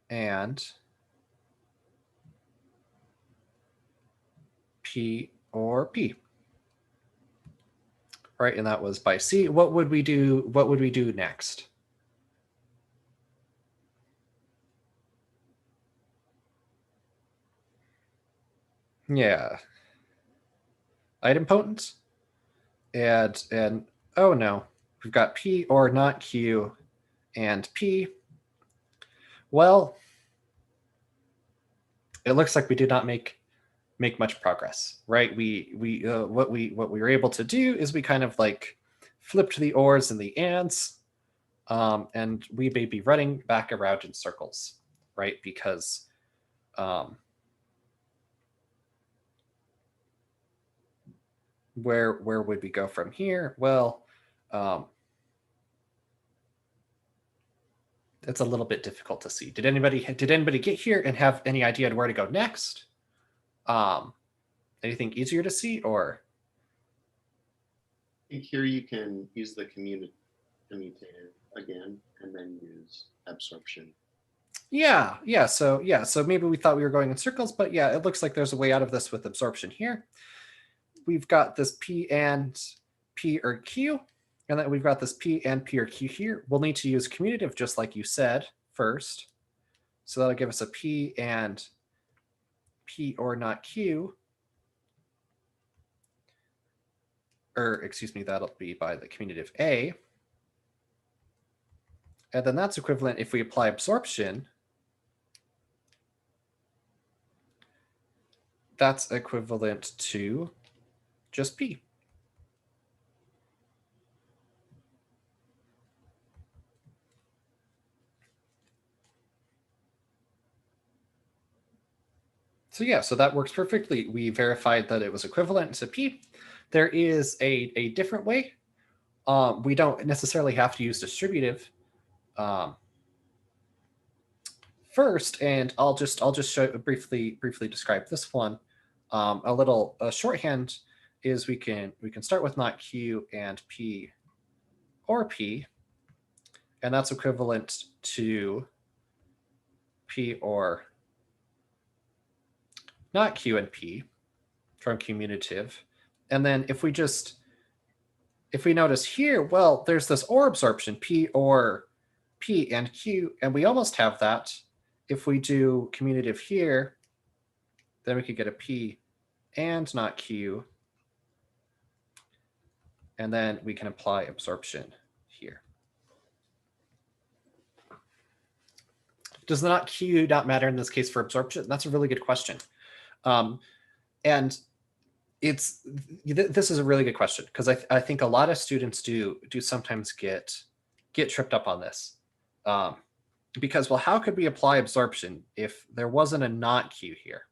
and P or P. Right, and that was by C. What would we do? What would we do next? Yeah. Idempotent. And oh no, we've got P or not Q and P. Well, it looks like we did not make much progress, right? What we were able to do is we kind of like flipped the ors and the ands, and we may be running back around in circles, right? Because where would we go from here? Well, it's a little bit difficult to see. Did anybody get here and have any idea on where to go next? Anything easier to see, or? I think here you can use the commutative again, and then use absorption. Yeah. So maybe we thought we were going in circles, but yeah, it looks like there's a way out of this with absorption here. We've got this P and P or Q, and then we've got this P and P or Q here. We'll need to use commutative just like you said first. So that'll give us a P and P or not Q. Or excuse me, that'll be by the commutative A. And then that's equivalent if we apply absorption. That's equivalent to just P. So yeah, so that works perfectly. We verified that it was equivalent to P. There is a different way. We don't necessarily have to use distributive first, and I'll just show briefly describe this one. A shorthand is we can start with not Q and P or P, and that's equivalent to P or not Q and P from commutative. And then if we notice here, well, there's this or absorption, P or P and Q, and we almost have that. If we do commutative here, then we could get a P and not Q. And then we can apply absorption here. Does the not Q not matter in this case for absorption? That's a really good question. And this is a really good question, because I think a lot of students do sometimes get tripped up on this. Because, well, how could we apply absorption if there wasn't a not Q here?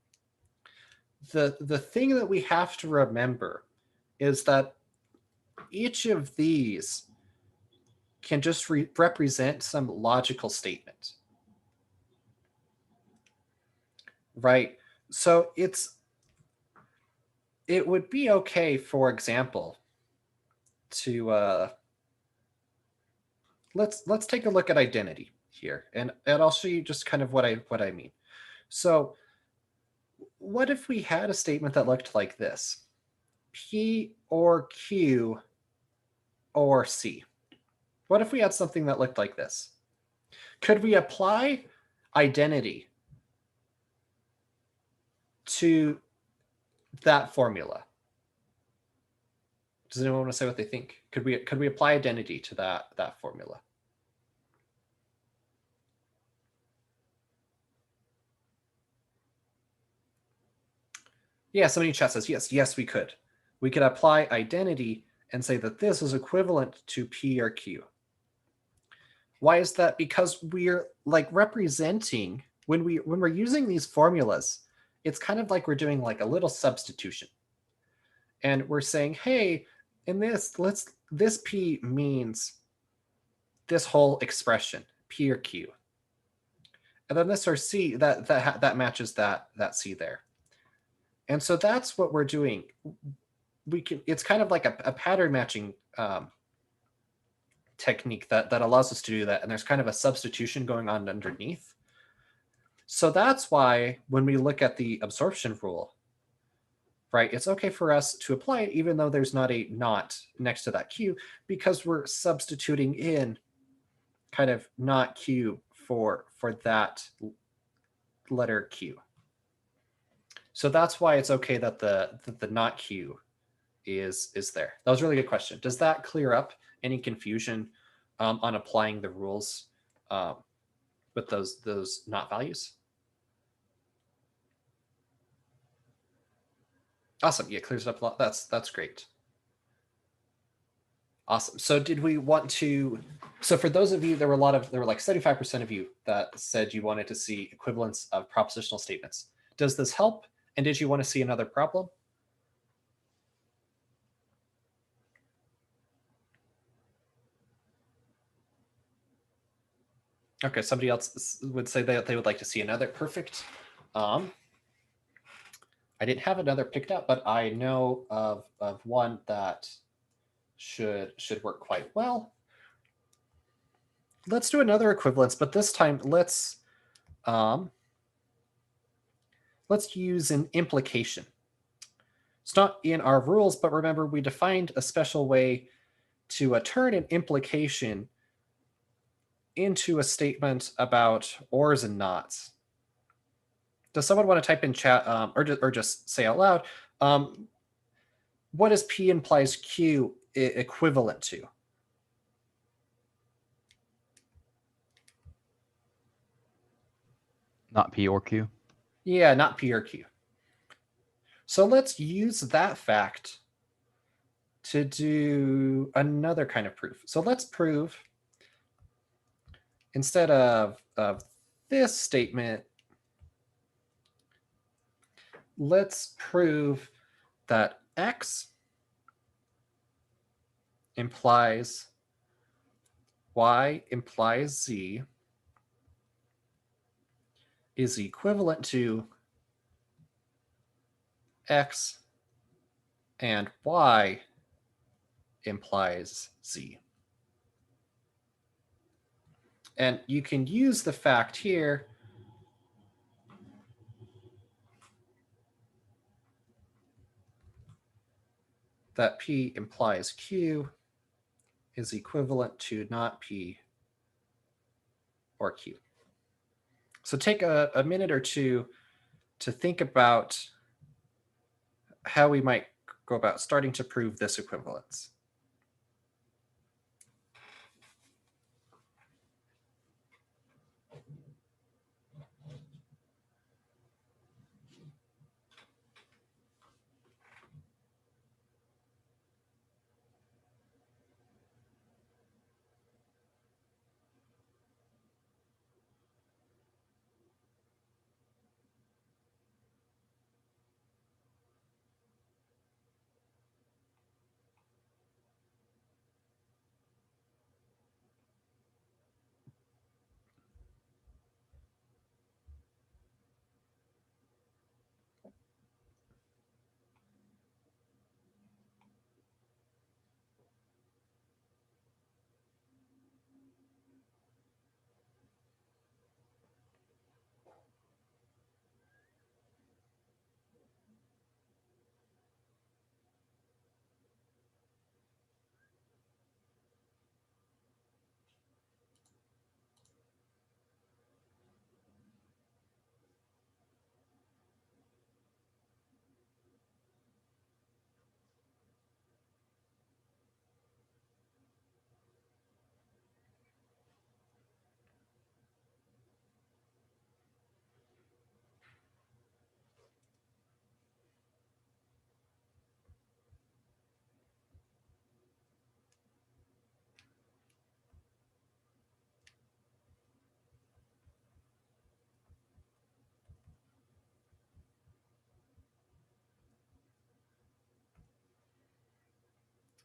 The thing that we have to remember is that each of these can just represent some logical statement, right? So it would be okay, for example, to let's take a look at identity here, and I'll show you just kind of what I mean. So what if we had a statement that looked like this? P or Q or C? What if we had something that looked like this? Could we apply identity to that formula? Does anyone want to say what they think? Could we apply identity to that formula? Yeah, somebody in chat says yes, we could. We could apply identity and say that this is equivalent to P or Q. Why is that? Because we're like representing when we're using these formulas, it's kind of like we're doing like a little substitution. And we're saying, hey, in this, this P means this whole expression, P or Q. And then this or C, that matches that C there. And so that's what we're doing. It's kind of like a pattern matching technique that allows us to do that. And there's kind of a substitution going on underneath. So that's why when we look at the absorption rule, right, it's okay for us to apply it even though there's not a not next to that Q, because we're substituting in kind of not Q for that letter Q. So that's why it's okay that the not Q is there. That was a really good question. Does that clear up any confusion on applying the rules with those not values? Awesome. Yeah, clears it up a lot. That's great. Awesome. So did we want to, so for those of you, there were like 75% of you that said you wanted to see equivalence of propositional statements. Does this help? And did you want to see another problem? Okay, somebody else would say that they would like to see another. Perfect. I didn't have another picked up, but I know of one that should work quite well. Let's do another equivalence, but this time let's use an implication. It's not in our rules, but remember we defined a special way to turn an implication into a statement about ors and nots. Does someone want to type in chat or just say out loud? What is P implies Q equivalent to? Not P or Q. Yeah, not P or Q. So let's use that fact to do another kind of proof. So let's prove, instead of this statement, let's prove that X implies Y implies Z is equivalent to X and Y implies Z. And you can use the fact here that P implies Q is equivalent to not P or Q. So take a minute or two to think about how we might go about starting to prove this equivalence.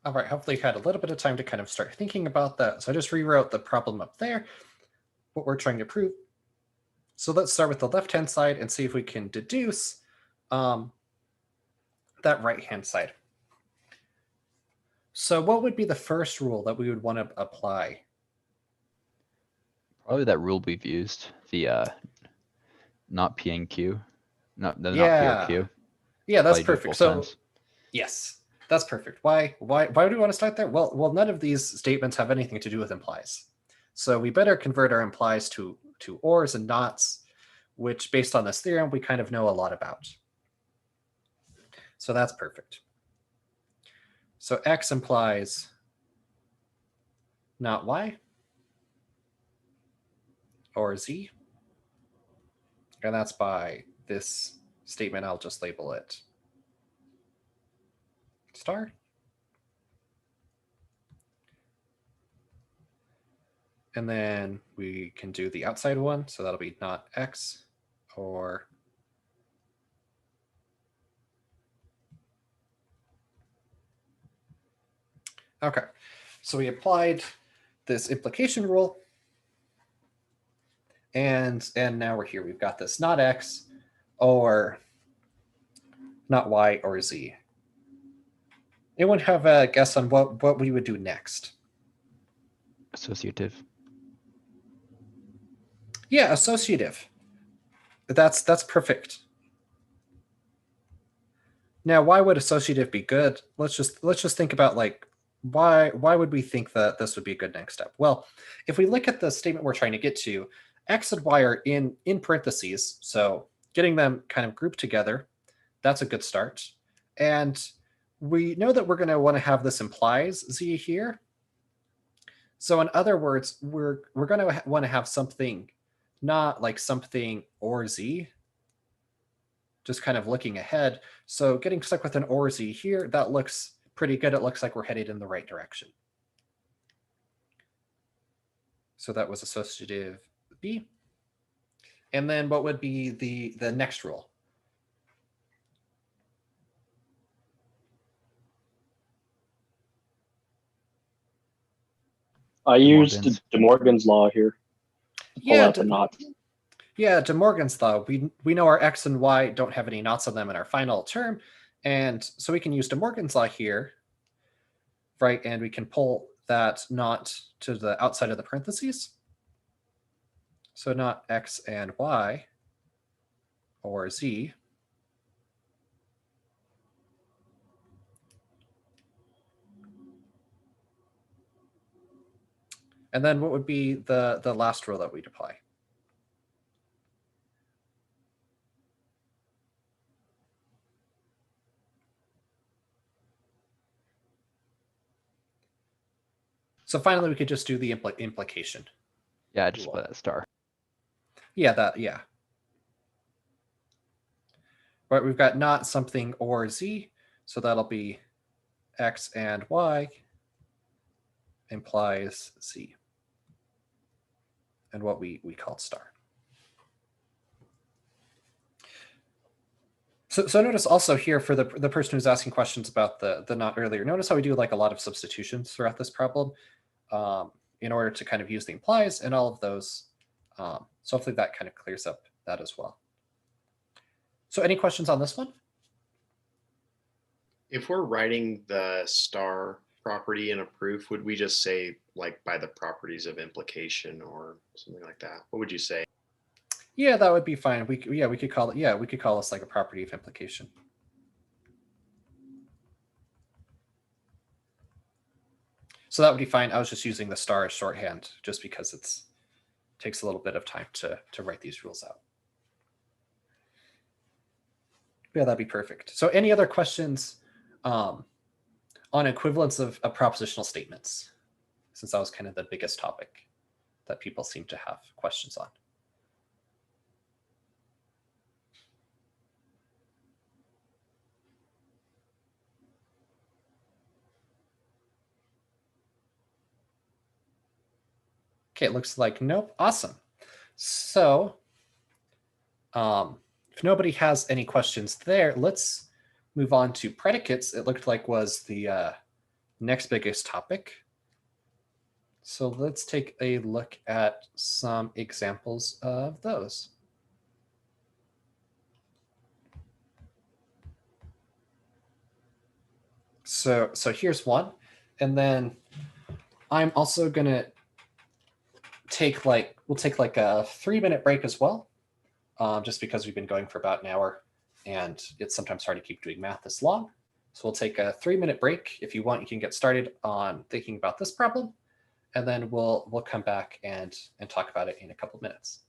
All right, hopefully you had a little bit of time to kind of start thinking about that. So I just rewrote the problem up there, what we're trying to prove. So let's start with the left-hand side and see if we can deduce that right-hand side. So what would be the first rule that we would want to apply? Probably that rule we've used, the not P and Q, not P or Yeah. Q. Yeah, that's Probably do it perfect. both So times. yes, that's perfect. Why do we want to start there? Well, none of these statements have anything to do with implies. So we better convert our implies to ors and nots, which based on this theorem, we kind of know a lot about. So that's perfect. So X implies not Y or Z. And that's by this statement. I'll just label it star. And then we can do the outside one. So that'll be not X or okay. So we applied this implication rule. And now we're here. We've got this not X or not Y or Z. Anyone have a guess on what we would do next? Associative. Yeah, associative. That's perfect. Now, why would associative be good? Let's just think about like why would we think that this would be a good next step? Well, if we look at the statement we're trying to get to, X and Y are in parentheses, so getting them kind of grouped together, that's a good start. And we know that we're going to want to have this implies Z here. So in other words, we're going to want to have something not like something or Z, just kind of looking ahead. So getting stuck with an or Z here, that looks pretty good. It looks like we're headed in the right direction. So that was associative B. And then what would be the next rule? I used Morgan's. De Morgan's law here. Pull Yeah, out the knot. Yeah, De Morgan's law. We know our X and Y don't have any knots on them in our final term. And so we can use De Morgan's law here, right? And we can pull that knot to the outside of the parentheses. So not X and Y or Z. And then what would be the last rule that we'd apply? So finally, we could just do the implication. Yeah, just put that star. Yeah. Right, we've got not something or Z, so that'll be X and Y implies Z. And what we called star. So notice also here for the person who's asking questions about the not earlier, notice how we do like a lot of substitutions throughout this problem in order to kind of use the implies and all of those. So hopefully that kind of clears up that as well. So any questions on this one? If we're writing the star property in a proof, would we just say like by the properties of implication or something like that? What would you say? Yeah, that would be fine. We could call it. Yeah, we could call this like a property of implication. So that would be fine. I was just using the star as shorthand just because it takes a little bit of time to write these rules out. Yeah, that'd be perfect. So any other questions on equivalence of propositional statements, since that was kind of the biggest topic that people seem to have questions on? Okay, it looks like nope. Awesome. So if nobody has any questions there, let's move on to predicates. It looked like was the next biggest topic. So let's take a look at some examples of those. So here's one, and then I'm also gonna take we'll take like a 3-minute break as well, just because we've been going for about an hour, and it's sometimes hard to keep doing math this long. So we'll take a 3-minute break. If you want, you can get started on thinking about this problem, and then we'll come back and talk about it in a couple of minutes.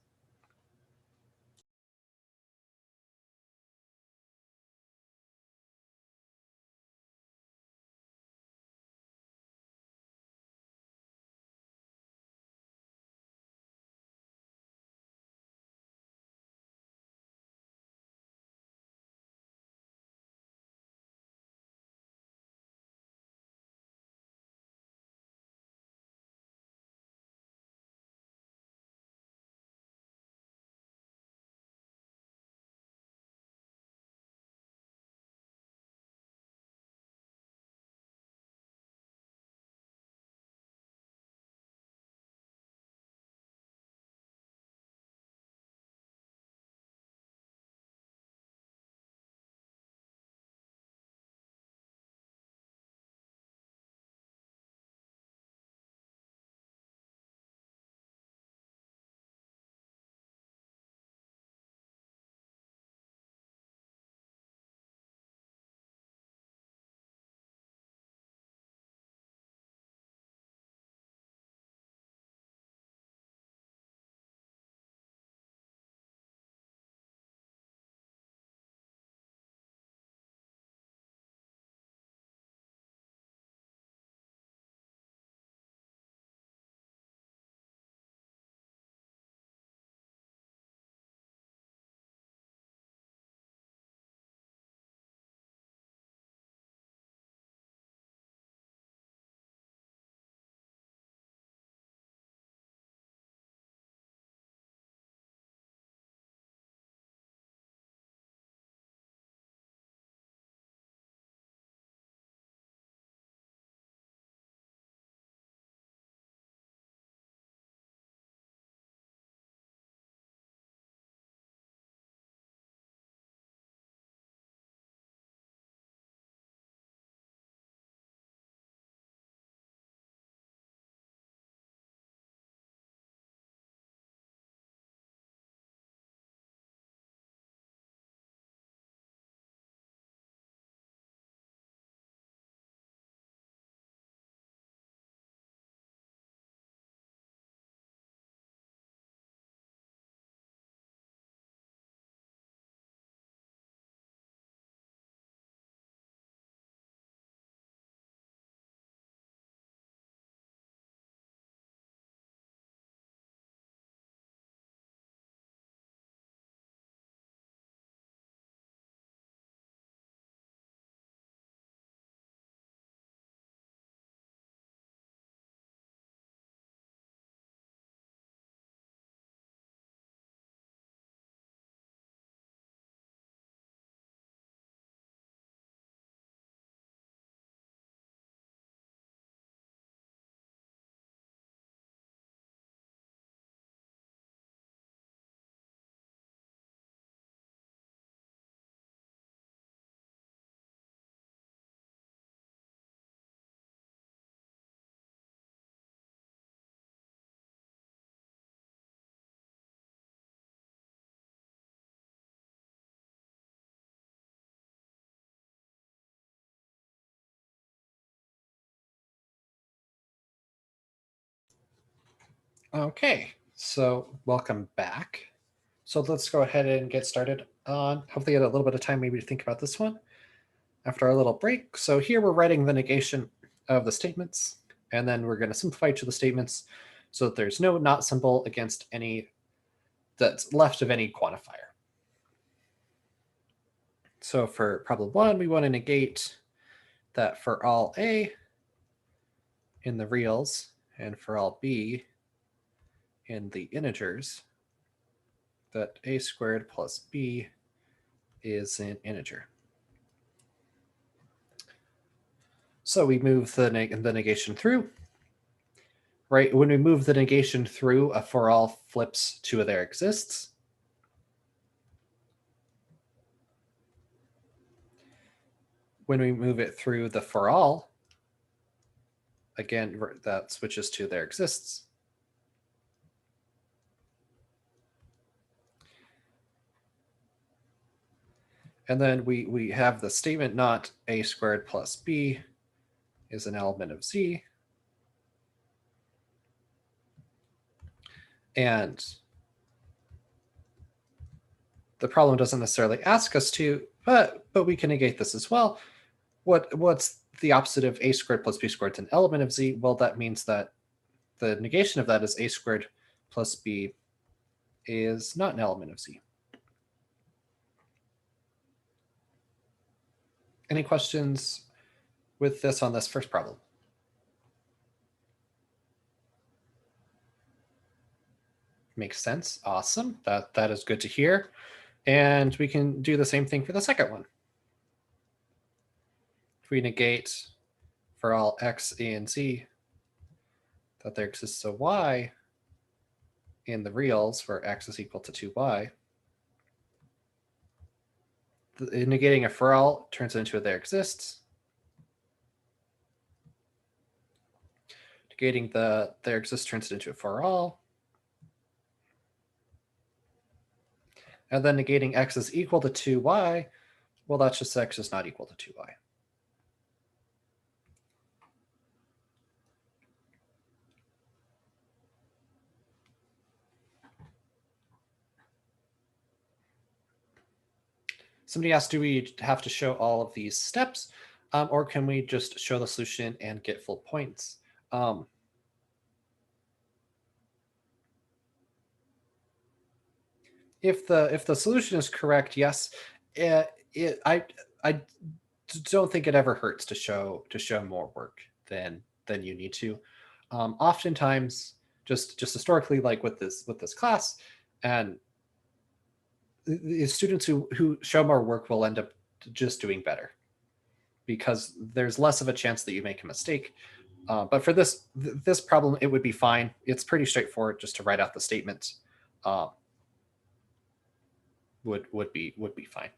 Okay, so welcome back. So let's go ahead and get started on, hopefully get a little bit of time maybe to think about this one after our little break. So here we're writing the negation of the statements, and then we're going to simplify each of the statements so that there's no not symbol against any that's left of any quantifier. So for problem 1, we want to negate that for all A in the reals and for all B in the integers, that A squared plus B is an integer. So we move the negation through. Right, when we move the negation through, a for all flips to a there exists. When we move it through the for all, again, that switches to there exists. And then we have the statement not a squared plus b is an element of z. And the problem doesn't necessarily ask us to, but we can negate this as well. What's the opposite of a squared plus b squared? It's an element of z. Well, that means that the negation of that is a squared plus b is not an element of z. Any questions with this on this first problem? Makes sense. Awesome. That is good to hear. And we can do the same thing for the second one. If we negate for all x, a, and z, that there exists a y in the reals where x is equal to 2y, negating a for all turns it into a there exists. Negating the there exists turns it into a for all. And then negating x is equal to 2y, well, that's just x is not equal to 2y. Somebody asked, do we have to show all of these steps, or can we just show the solution and get full points? If the solution is correct, yes, I don't think it ever hurts to show more work than you need to. Oftentimes, just historically, like with this class, and the students who show more work will end up just doing better because there's less of a chance that you make a mistake. But for this problem, it would be fine. It's pretty straightforward just to write out the statement. Would be fine.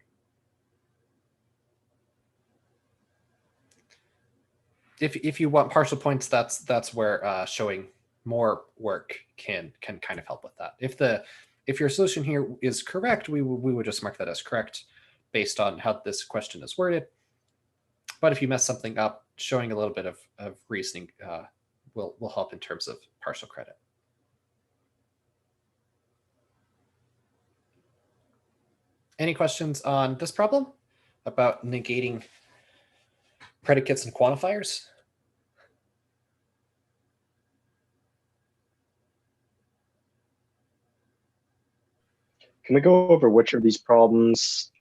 If you want partial points, that's where showing more work can kind of help with that. If your solution here is correct, we would just mark that as correct based on how this question is worded. But if you mess something up, showing a little bit of reasoning will help in terms of partial credit. Any questions on this problem about negating predicates and quantifiers? Can we go over which of these problems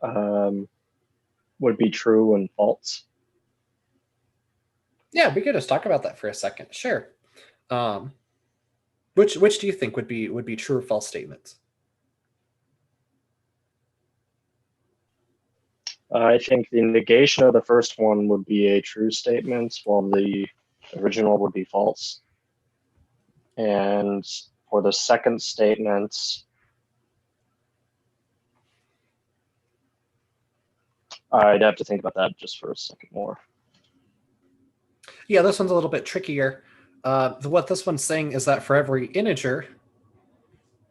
would be true and false? Yeah, we could just talk about that for a second. Sure. Which do you think would be true or false statements? I think the negation of the first one would be a true statement, while the original would be false. And for the second statement, I'd have to think about that just for a second more. Yeah, this one's a little bit trickier. What this one's saying is that for every integer,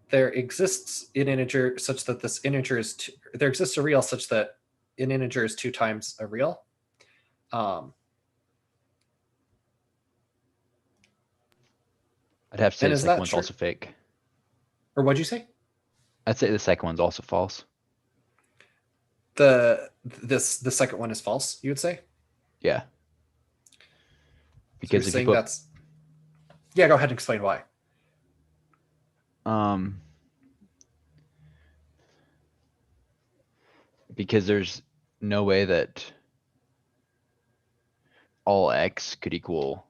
there exists an integer such that this integer is there exists a real such that an integer is 2 times a real. I'd have to say And the is second that one's true? also fake. Or what'd you say? I'd say the second one's also false. The second one is false, you would say? Yeah. So Because you're if you saying put, that's... Yeah, go ahead and explain why. Because there's no way that all x could equal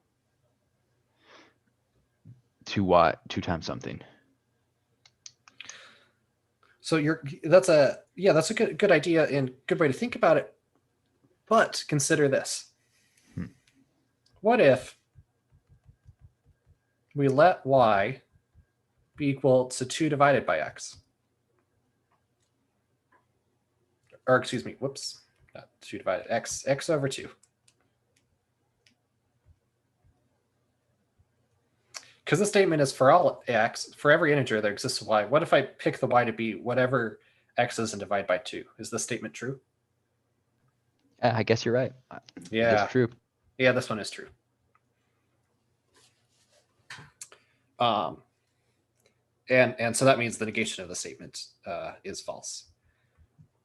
2y, 2 times something. So that's a good idea and good way to think about it. But consider this. what if we let y be equal to 2 divided by x? Or excuse me, whoops, not 2 divided, x over 2. Because the statement is for all x, for every integer there exists a y. What if I pick the y to be whatever x is and divide by 2? Is this statement true? I guess you're right. Yeah. That's true. Yeah, this one is true. And so that means the negation of the statement is false.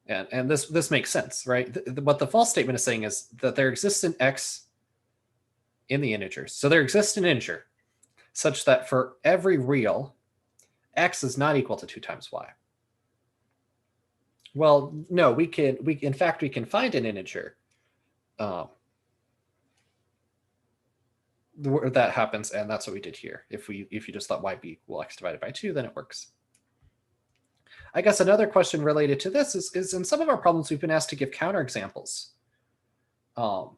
And this makes sense, right? What the false statement is saying is that there exists an x in the integers. So there exists an integer such that for every real, x is not equal to 2 times y. Well, no, we in fact can find an integer where that happens, and that's what we did here. If you just let y be equal x divided by 2, then it works. I guess another question related to this is in some of our problems we've been asked to give counterexamples for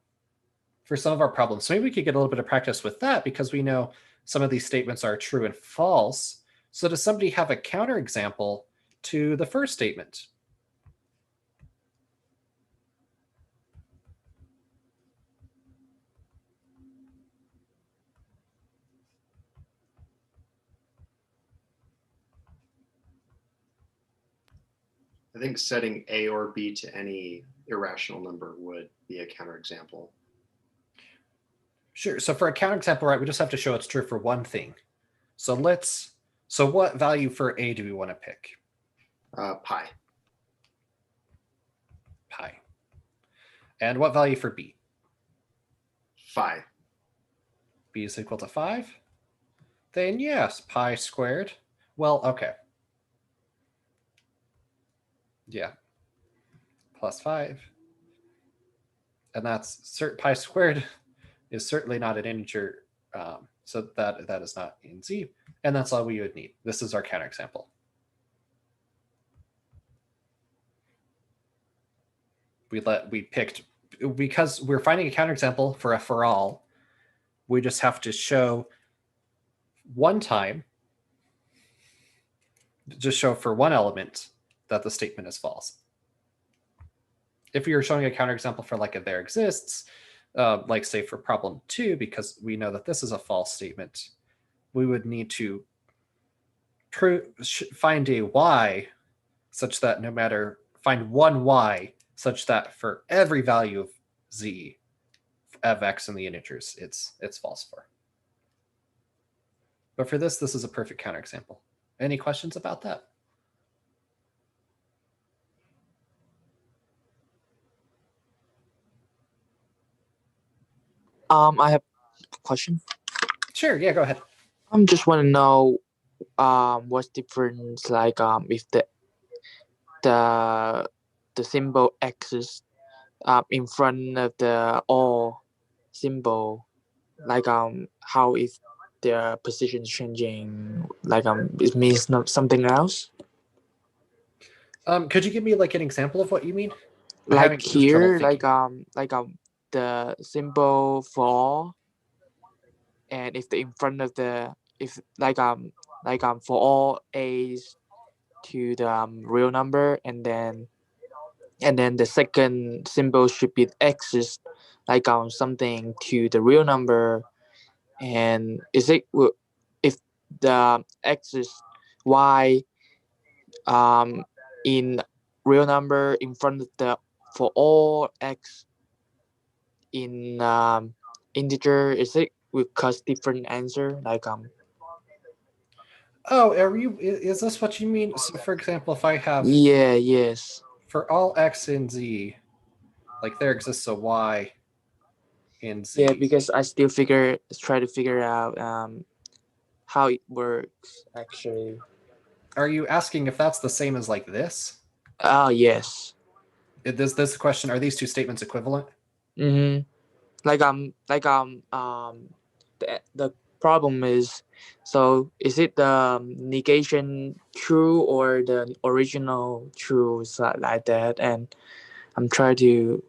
some of our problems. So maybe we could get a little bit of practice with that because we know some of these statements are true and false. So does somebody have a counterexample to the first statement? I think setting a or b to any irrational number would be a counterexample. Sure. So for a counterexample, right, we just have to show it's true for one thing. So what value for a do we want to pick? Pi. Pi. And what value for b? 5. B is equal to 5? Then yes, pi squared. Well, okay. Yeah. Plus 5. And that's pi squared is certainly not an integer. So that is not in Z. And that's all we would need. This is our counterexample. We picked, because we're finding a counterexample for a for all, we just have to show one time, just show for one element that the statement is false. If we were showing a counterexample for like a there exists, like say for problem 2, because we know that this is a false statement, we would need to find a y such that find one y such that for every value of z of x in the integers, it's false for. But for this is a perfect counterexample. Any questions about that? I have a question. Sure, yeah, go ahead. Just want to know what's difference like if the symbol X is in front of the or symbol, like how is their position changing, like it means something else? Could you give me like an example of what you mean? Like here, like the symbol for, and if the in front of the, if like for all a's to the real number, and then the second symbol should be x's, like something to the real number, and is it if the x is y in real number in front of the for all x in integer, is it will cause different answer, like Oh, is this what you mean? So for example, if I have yes, for all x in z, like there exists a y in z. yeah, because I still try to figure out how it works actually. Are you asking if that's the same as like this? Oh yes. Is this question, are these two statements equivalent? Mm-hmm. The problem is, so is it the negation true or the original true, so like that, and I'm trying to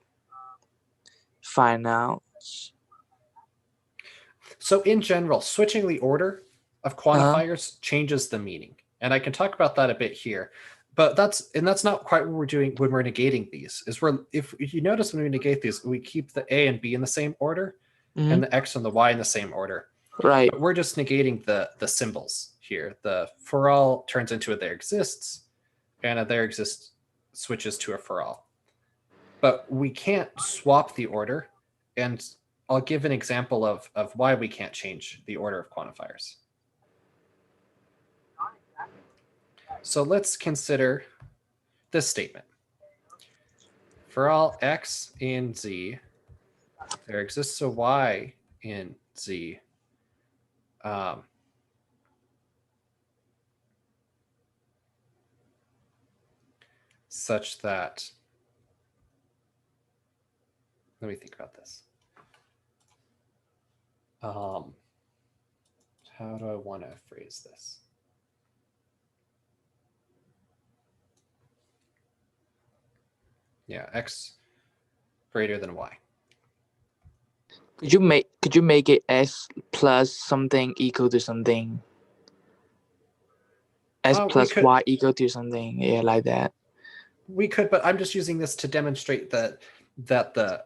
find out. So in general, switching the order of quantifiers changes the meaning. And I can talk about that a bit here. But that's not quite what we're doing when we're negating these. If you notice when we negate these, we keep the A and B in the same order and the X and the Y in the same order. Right. But we're just negating the symbols here. The for all turns into a there exists, and a there exists switches to a for all. But we can't swap the order, and I'll give an example of why we can't change the order of quantifiers. So let's consider this statement. For all x in Z, there exists a y in Z. Such that, let me think about this. How do I want to phrase this? Yeah, x greater than y. Could you make it x plus something equal to something? X plus y equal to something, yeah, like that. We could, but I'm just using this to demonstrate that the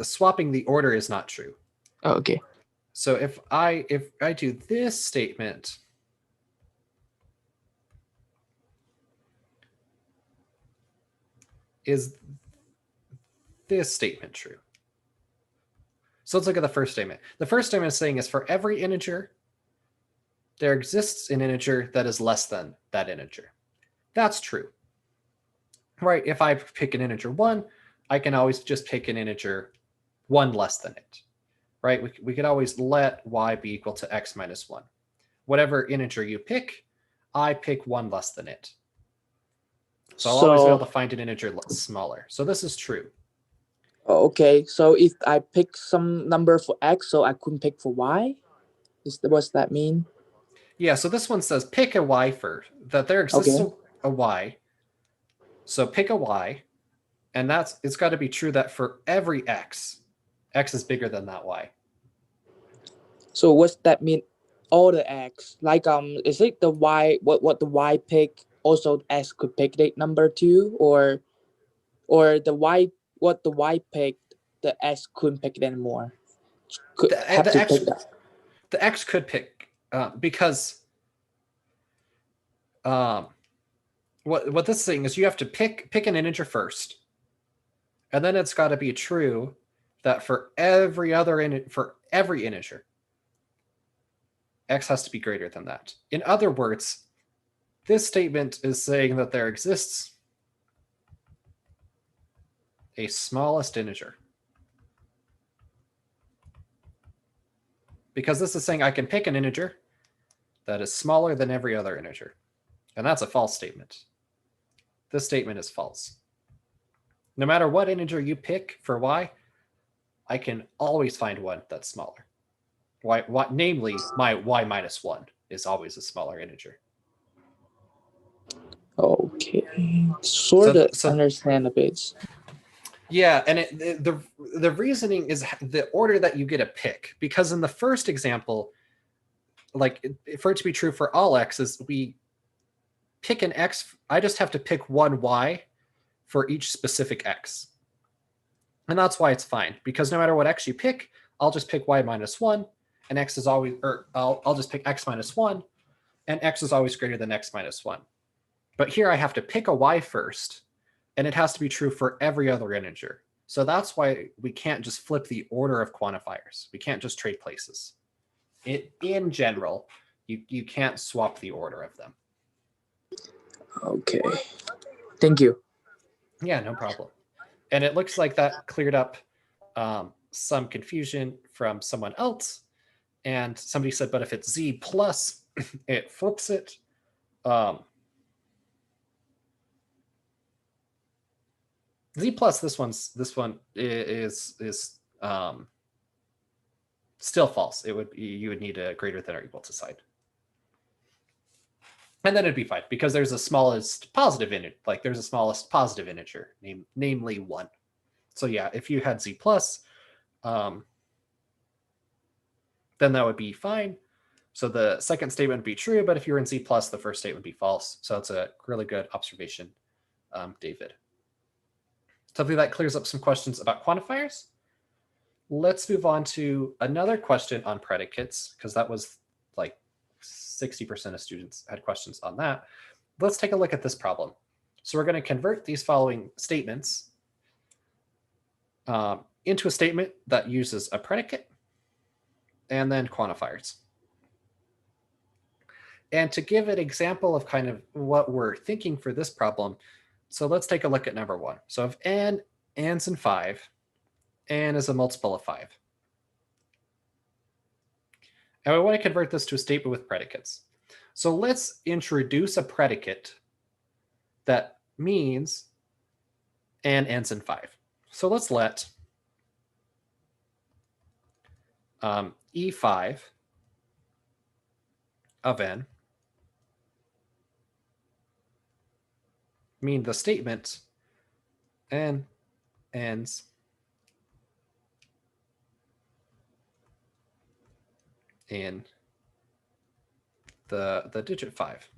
swapping the order is not true. Oh, okay. So if I do this statement, is this statement true? So let's look at the first statement. The first statement is saying is for every integer, there exists an integer that is less than that integer. That's true. Right? If I pick an integer 1, I can always just pick an integer 1 less than it. Right? We could always let y be equal to x minus 1. Whatever integer you pick, I pick 1 less than it. So I'll always be able to find an integer smaller. So this is true. Okay, so if I pick some number for x, so I couldn't pick for y? What's that mean? Yeah, so this one says pick a y first, that there exists a y. So pick a y, and it's got to be true that for every x is bigger than that y. So what's that mean? All the x, like is it the y? What the y pick? Also, x could pick that number too, or the y, what the y picked, the x couldn't pick it anymore. The x could pick because what this thing is, you have to pick an integer first, and then it's got to be true that for every integer, x has to be greater than that. In other words, this statement is saying that there exists a smallest integer. Because this is saying I can pick an integer that is smaller than every other integer. And that's a false statement. This statement is false. No matter what integer you pick for y, I can always find one that's smaller. Namely, my y minus 1 is always a smaller integer. Okay, sort of understand a bit. Yeah, and the reasoning is the order that you get a pick. Because in the first example, like for it to be true for all x's, we pick an x. I just have to pick one y for each specific x. And that's why it's fine. Because no matter what x you pick, I'll just pick y minus 1, and x is always, or I'll just pick x minus 1, and x is always greater than x minus 1. But here I have to pick a y first, and it has to be true for every other integer. So that's why we can't just flip the order of quantifiers. We can't just trade places. In general, you can't swap the order of them. Okay. Thank you. Yeah, no problem. And it looks like that cleared up some confusion from someone else. And somebody said, but if it's z plus, it flips it. Z plus, this one is still false. You would need a greater than or equal to sign. And then it'd be fine because there's a smallest positive integer, there's a smallest positive integer, namely 1. So yeah, if you had z plus, then that would be fine. So the second statement would be true, but if you're in C+, the first statement would be false. So it's a really good observation, David. Hopefully that clears up some questions about quantifiers. Let's move on to another question on predicates, because that was like 60% of students had questions on that. Let's take a look at this problem. So we're going to convert these following statements into a statement that uses a predicate and then quantifiers. And to give an example of kind of what we're thinking for this problem, so let's take a look at number 1. So if n ends in 5, n is a multiple of 5. And we want to convert this to a statement with predicates. So let's introduce a predicate that means n ends in 5. So let's let E5 of n mean the statement n ends in the digit 5.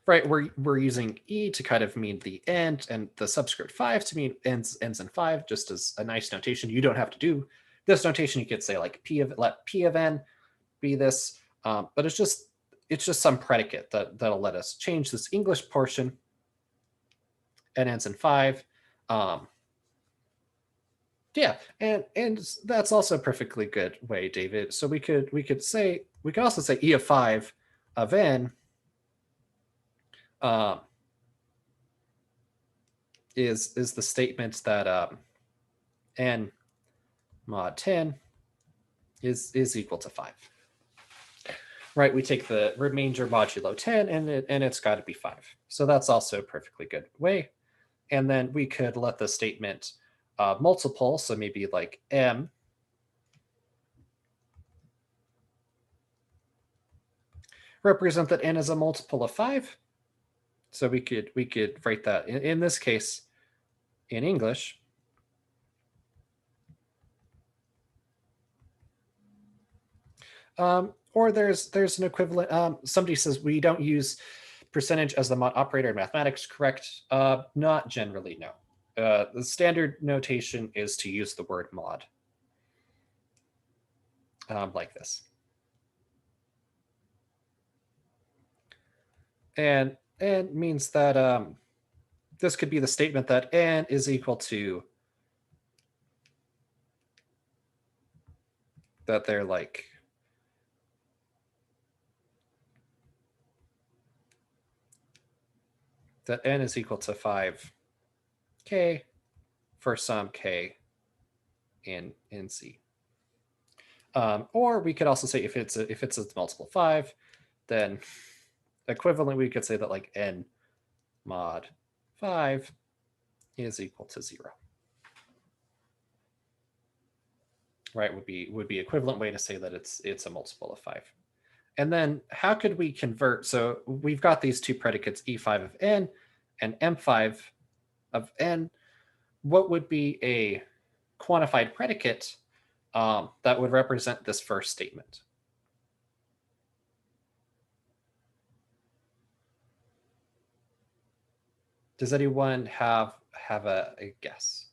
Right, we're using E to kind of mean the end and the subscript 5 to mean ends in 5, just as a nice notation. You don't have to do this notation. You could say like let P of n be this, but it's just some predicate that'll let us change this English portion. N ends in 5. Yeah, and that's also a perfectly good way, David. So we could also say E of 5 of n is the statement that n mod 10 is equal to 5. Right, we take the remainder modulo 10 and it's got to be 5. So that's also a perfectly good way. And then we could let the statement multiple, so maybe like m represent that n is a multiple of 5. So we could write that in this case in English. Or there's an equivalent. Somebody says we don't use percentage as the mod operator in mathematics. Correct? Not generally, no. The standard notation is to use the word mod, like this. And means that this could be the statement that n is equal to that they're like that n is equal to 5k for some k in C. Or we could also say if it's a multiple 5, then equivalently we could say that like n mod 5 is equal to 0. Right, would be equivalent way to say that it's a multiple of 5. And then how could we convert? So we've got these two predicates, E5 of n and M5 of n. What would be a quantified predicate that would represent this first statement? Does anyone have a guess?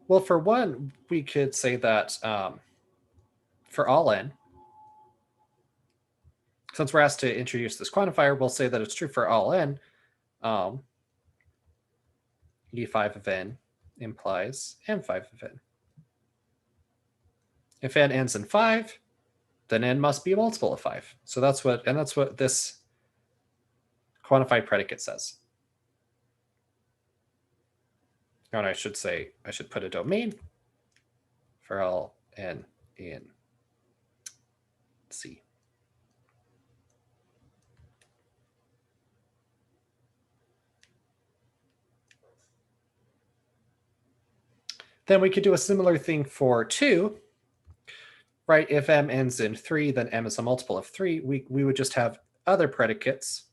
Well, for one, we could say that for all n, since we're asked to introduce this quantifier, we'll say that it's true for all n. E5 of n implies M5 of n. If n ends in 5, then n must be a multiple of 5. So that's what this quantified predicate says. And I should put a domain for all n in C. Then we could do a similar thing for 2. right? If m ends in 3, then m is a multiple of 3. We would just have other predicates.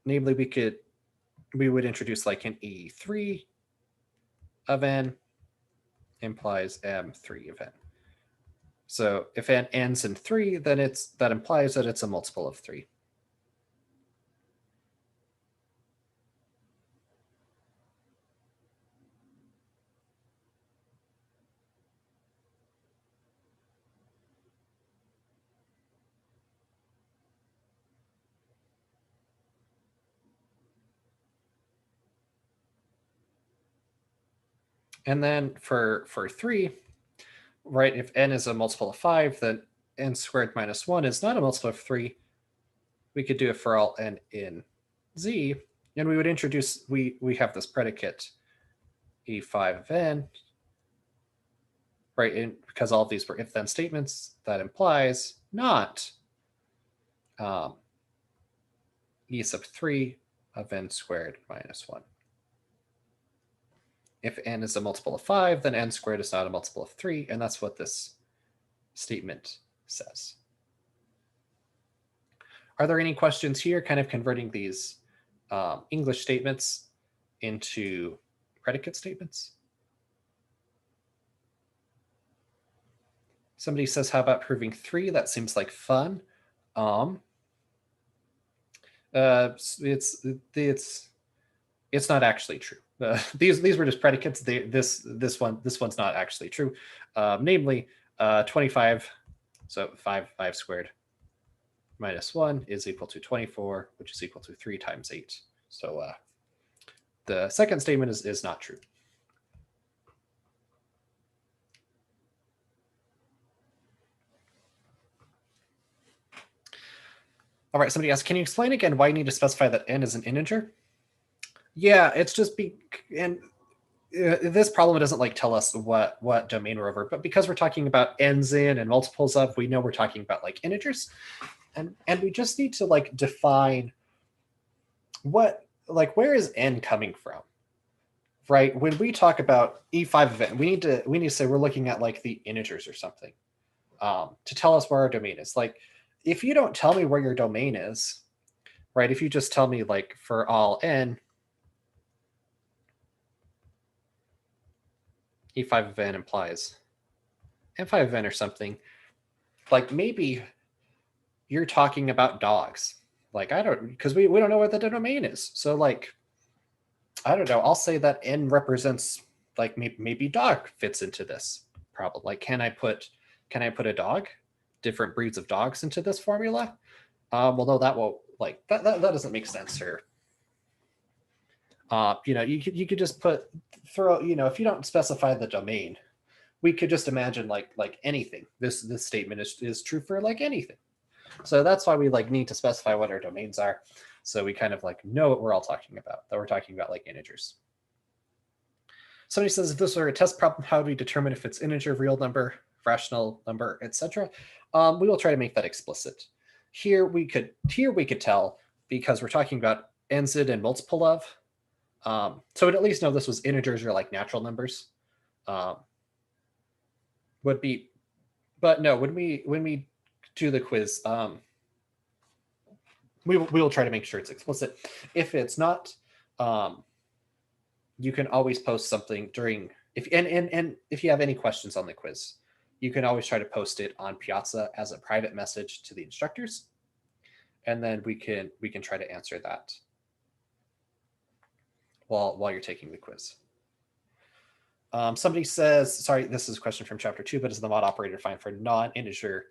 Namely, we would introduce like an E3 of n implies m3 of n. So if n ends in 3, then that implies that it's a multiple of 3. And then for 3, right, if n is a multiple of 5, then n squared minus 1 is not a multiple of 3. We could do it for all n in Z, and we would introduce, we have this predicate E5 of n, right, and because all of these were if-then statements, that implies not E sub 3 of n squared minus 1. If n is a multiple of 5, then n squared is not a multiple of 3, and that's what this statement says. Are there any questions here, kind of converting these English statements into predicate statements? Somebody says, how about proving 3? That seems like fun. It's not actually true. These were just predicates. This one's not actually true. Namely, 25. So 5 squared minus 1 is equal to 24, which is equal to 3 times 8. So the second statement is not true. All right, somebody asked, can you explain again why you need to specify that n is an integer? Yeah, it's just this problem doesn't like tell us what domain we're over, but because we're talking about n's in and multiples of, we know we're talking about like integers, and we just need to like define where is n coming from, right? When we talk about E5 of n, we need to say we're looking at like the integers or something to tell us where our domain is. Like, if you don't tell me where your domain is, right? If you just tell me like for all n, E5 of n implies n5 of n or something, like maybe you're talking about dogs. Like, I don't, because we don't know what the domain is. So like, I don't know, I'll say that n represents like maybe dog fits into this problem. Like, can I put a dog, different breeds of dogs into this formula? Well, no, that won't, like, that doesn't make sense. Or you could just throw, if you don't specify the domain, we could just imagine like anything. This statement is true for like anything. So that's why we like need to specify what our domains are, so we kind of like know what we're all talking about, that we're talking about like integers. Somebody says, if this were a test problem, how do we determine if it's integer, real number, rational number, etc.? We will try to make that explicit. Here we could tell, because we're talking about nz and multiple of. So we'd at least know this was integers or like natural numbers. Would be, but no, when we do the quiz, we will try to make sure it's explicit. If it's not, you can always post something during, and if you have any questions on the quiz, you can always try to post it on Piazza as a private message to the instructors, and then we can try to answer that while you're taking the quiz. Somebody says, sorry, this is a question from chapter 2, but is the mod operator fine for non-integer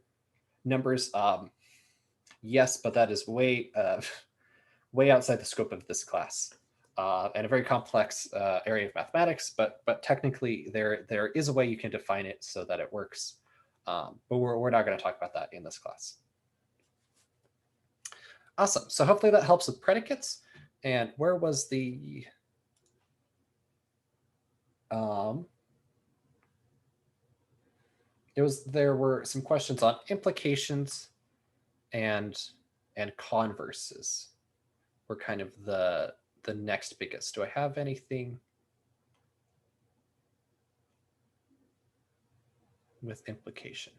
numbers? Yes, but that is way outside the scope of this class, and a very complex area of mathematics. But technically, there is a way you can define it so that it works. But we're not going to talk about that in this class. Awesome. So hopefully that helps with predicates. And where was the there were some questions on implications and converses were kind of the next biggest. Do I have anything? with implication?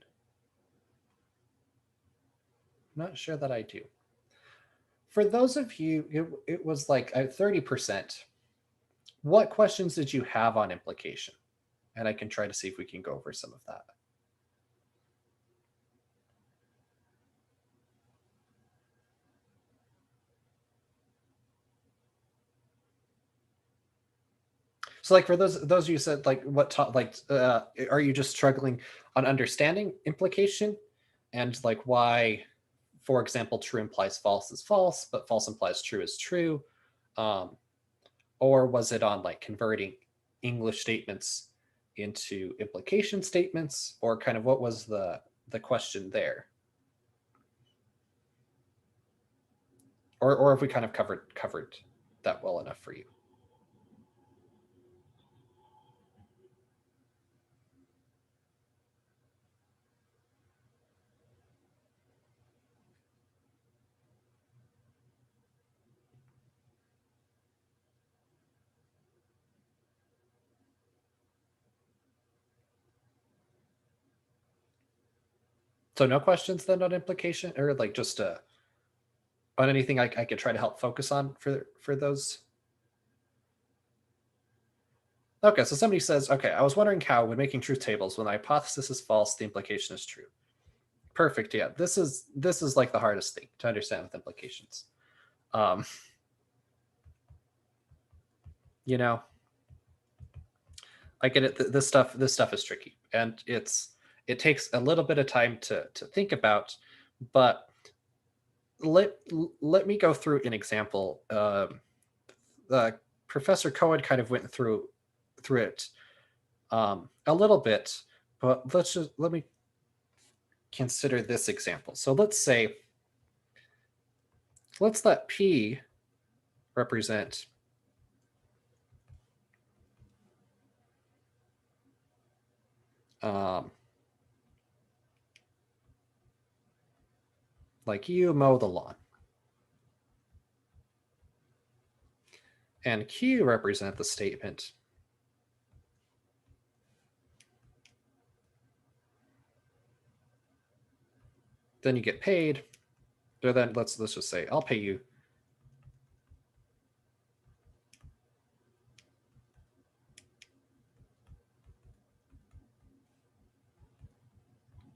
I'm not sure that I do. For those of you, it was like 30%. What questions did you have on implication? And I can try to see if we can go over some of that. So like for those of you said like are you just struggling on understanding implication and like why, for example, true implies false is false, but false implies true is true? Or was it on like converting English statements into implication statements, or kind of what was the question there? Or if we kind of covered that well enough for you? So no questions then on implication, or like just on anything I could try to help focus on for those? Okay, so somebody says, okay, I was wondering how when making truth tables, when the hypothesis is false, the implication is true. Perfect. Yeah, this is like the hardest thing to understand with implications. You know, I get it. This stuff is tricky, and it takes a little bit of time to think about. But let me go through an example. Professor Cohen kind of went through it a little bit, but let me consider this example. So let's let P represent like you mow the lawn, and Q represent the statement then you get paid. So then let's just say I'll pay you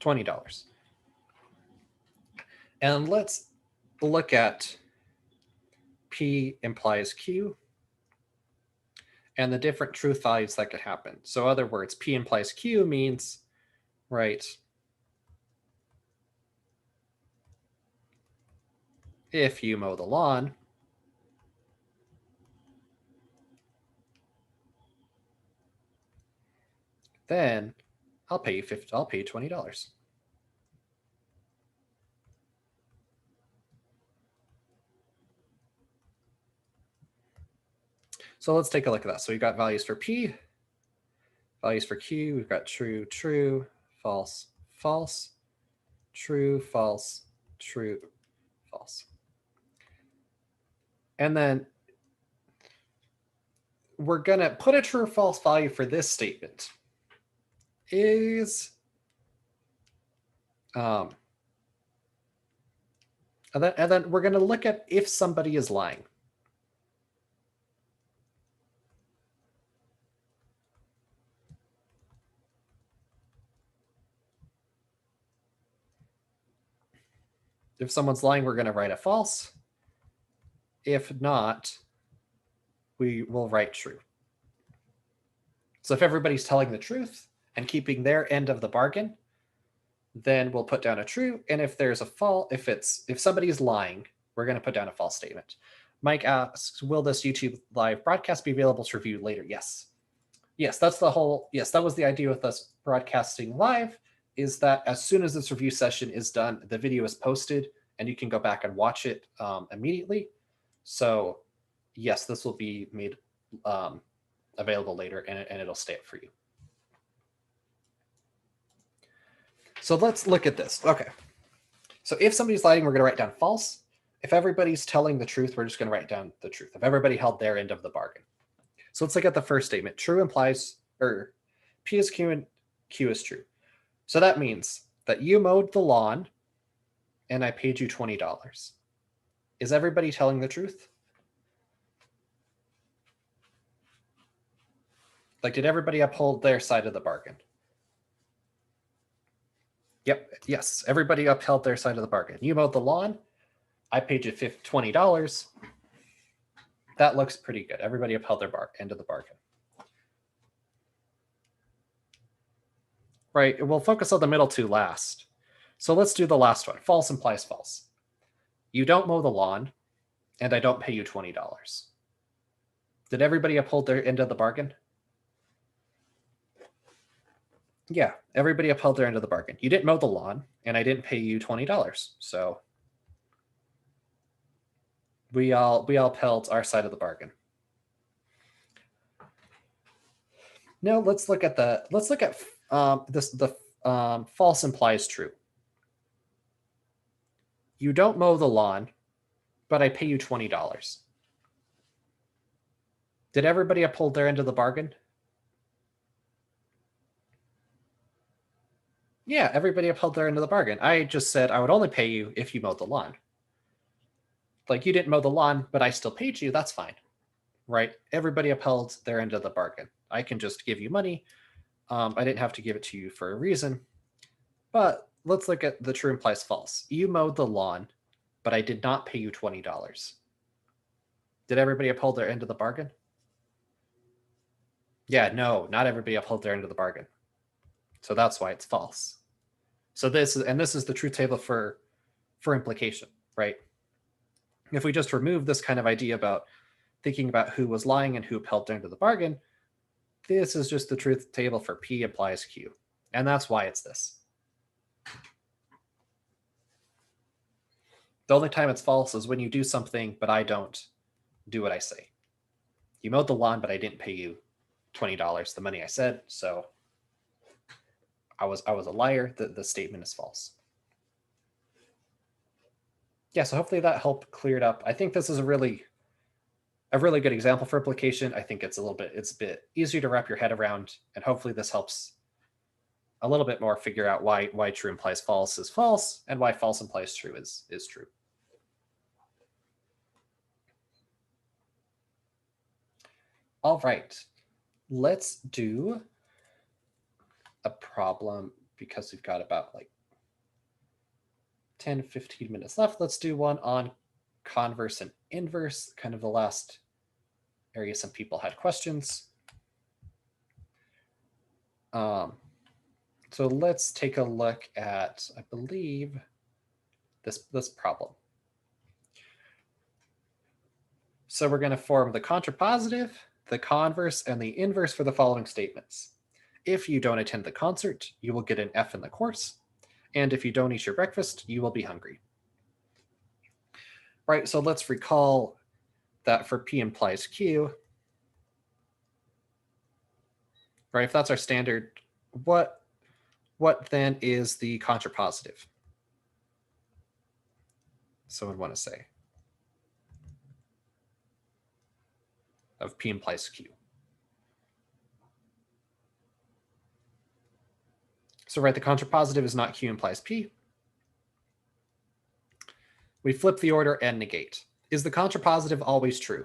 $20. And let's look at P implies Q and the different truth values that could happen. So in other words, P implies Q means, right, if you mow the lawn, then I'll pay you $20. So let's take a look at that. So we've got values for P, values for Q. We've got true, true, false, false, true, false, true, false. And then we're going to put a true or false value for this statement is, and then we're going to look at if somebody is lying. If someone's lying, we're going to write a false. If not, we will write true. So if everybody's telling the truth and keeping their end of the bargain, then we'll put down a true. And if there's a false, if somebody is lying, we're going to put down a false statement. Mike asks, will this YouTube live broadcast be available to review later? Yes. Yes, that's the whole, yes, that was the idea with us broadcasting live, is that as soon as this review session is done, the video is posted and you can go back and watch it immediately. So yes, this will be made available later and it'll stay up for you. So let's look at this. Okay. So if somebody's lying, we're going to write down false. If everybody's telling the truth, we're just going to write down the truth. If everybody held their end of the bargain. So let's look at the first statement. True implies, or P is Q and Q is true. So that means that you mowed the lawn and I paid you $20. Is everybody telling the truth? Like, did everybody uphold their side of the bargain? Yep. Yes. Everybody upheld their side of the bargain. You mowed the lawn. I paid you $20. That looks pretty good. Everybody upheld their end of the bargain. Right. We'll focus on the middle two last. So let's do the last one. False implies false. You don't mow the lawn, and I don't pay you $20. Did everybody uphold their end of the bargain? Yeah, everybody upheld their end of the bargain. You didn't mow the lawn, and I didn't pay you $20. So we all upheld our side of the bargain. Now let's look at the false implies true. You don't mow the lawn, but I pay you $20. Did everybody uphold their end of the bargain? Yeah, everybody upheld their end of the bargain. I just said I would only pay you if you mowed the lawn. Like, you didn't mow the lawn, but I still paid you. That's fine, right? Everybody upheld their end of the bargain. I can just give you money. I didn't have to give it to you for a reason. But let's look at the true implies false. You mowed the lawn, but I did not pay you $20. Did everybody uphold their end of the bargain? Yeah, no, not everybody upheld their end of the bargain. So that's why it's false. So this is the truth table for implication, right? If we just remove this kind of idea about thinking about who was lying and who upheld their end of the bargain, this is just the truth table for P implies Q. And that's why it's this. The only time it's false is when you do something, but I don't do what I say. You mowed the lawn, but I didn't pay you $20, the money I said. So I was a liar. The statement is false. Yeah, so hopefully that helped clear it up. I think this is a really good example for implication. I think it's a bit easier to wrap your head around, and hopefully this helps a little bit more figure out why true implies false is false and why false implies true is true. All right, let's do a problem because we've got about like 10, 15 minutes left. Let's do one on converse and inverse, kind of the last area some people had questions. So let's take a look at, I believe, this problem. So we're going to form the contrapositive, the converse, and the inverse for the following statements. If you don't attend the concert, you will get an F in the course. And if you don't eat your breakfast, you will be hungry. Right, so let's recall that for P implies Q. Right, if that's our standard, what then is the contrapositive? Someone want to say? Of P implies Q. So right, the contrapositive is not Q implies P. We flip the order and negate. Is the contrapositive always true?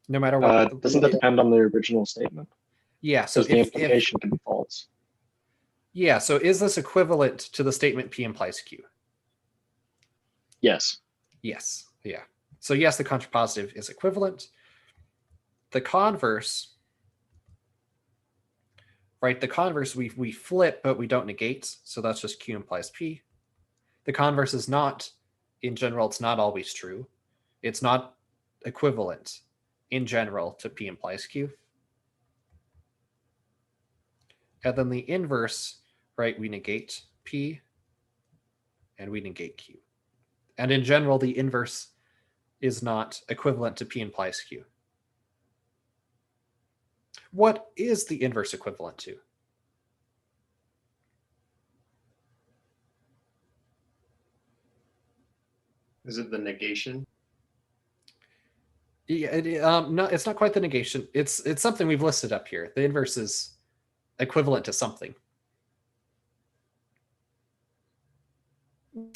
No matter what. Doesn't that depend on the original statement? Yeah, so Because the implication can be false. Yeah, so is this equivalent to the statement P implies Q? Yes. Yes, yeah. So yes, the contrapositive is equivalent. The converse, right? The converse we flip, but we don't negate. So that's just Q implies P. The converse is not, in general, it's not always true. It's not equivalent in general to P implies Q. And then the inverse, right? We negate P and we negate Q. And in general, the inverse is not equivalent to P implies Q. What is the inverse equivalent to? Is it the negation? Yeah, no, it's not quite the negation. It's something we've listed up here. The inverse is equivalent to something.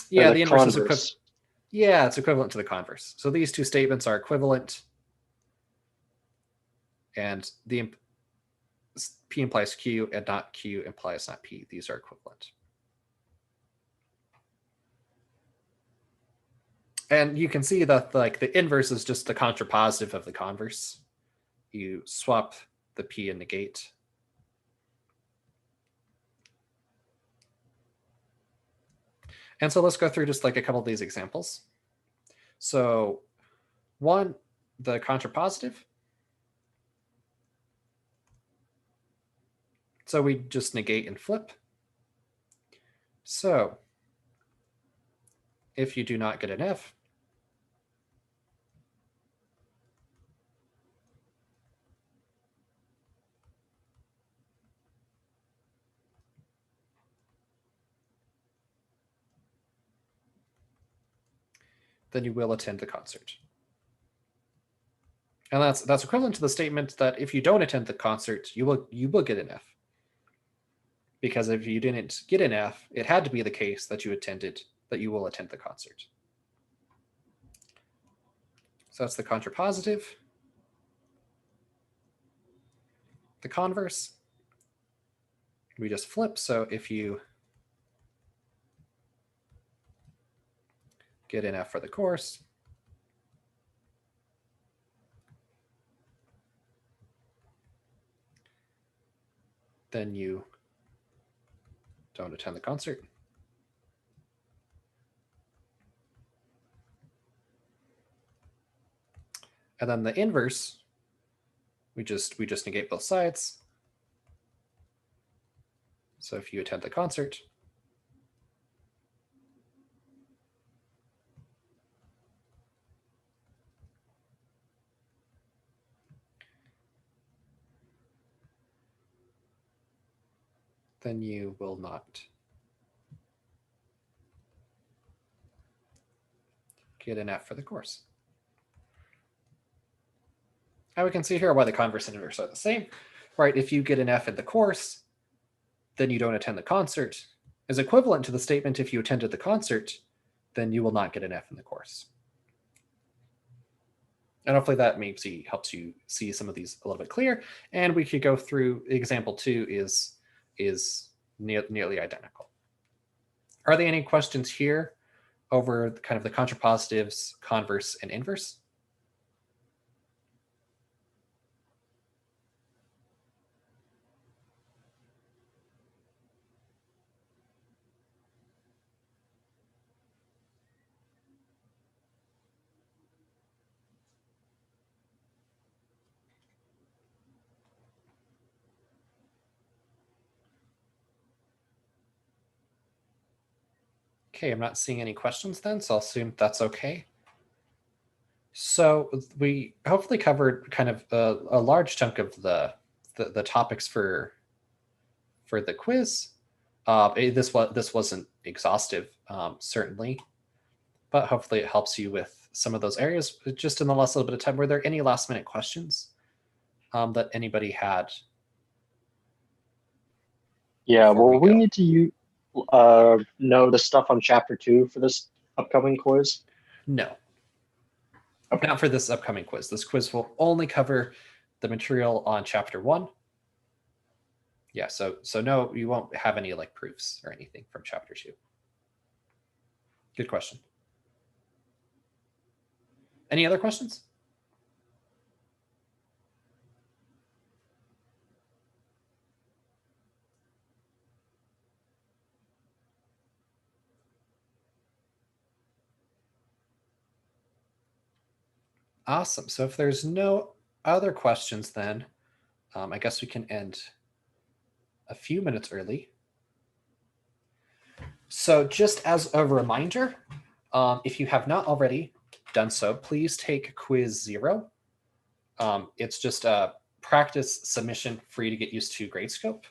Yeah, Or the inverse is converse. yeah, it's equivalent to the converse. So these two statements are equivalent, and the P implies Q and not Q implies not P. These are equivalent. And you can see that like the inverse is just the contrapositive of the converse. You swap the P and negate. And so let's go through just like a couple of these examples. So one, the contrapositive. So we just negate and flip. So if you do not get an F, then you will attend the concert. And that's equivalent to the statement that if you don't attend the concert, you will get an F. Because if you didn't get an F, it had to be the case that you will attend the concert. So that's the contrapositive. The converse, we just flip. So if you get an F for the course, then you don't attend the concert. And then the inverse, we just negate both sides. So if you attend the concert, then you will not get an F for the course. And we can see here why the converse and inverse are the same, right? If you get an F in the course, then you don't attend the concert, is equivalent to the statement if you attended the concert, then you will not get an F in the course. And hopefully that maybe helps you see some of these a little bit clearer. And we could go through example 2 is nearly identical. Are there any questions here over kind of the contrapositives, converse, and inverse? Okay, I'm not seeing any questions then, so I'll assume that's okay. So we hopefully covered kind of a large chunk of the topics for the quiz. This wasn't exhaustive, certainly, but hopefully it helps you with some of those areas. Just in the last little bit of time, were there any last minute questions that anybody had? Yeah, Before well, we we go. need to know the stuff on chapter 2 for this upcoming quiz. No. Okay. Not for this upcoming quiz. This quiz will only cover the material on chapter 1. Yeah, so no, you won't have any like proofs or anything from chapter 2. Good question. Any other questions? Awesome. So if there's no other questions, then I guess we can end a few minutes early. So just as a reminder, if you have not already done so, please take quiz 0. It's just a practice submission for you to get used to Gradescope.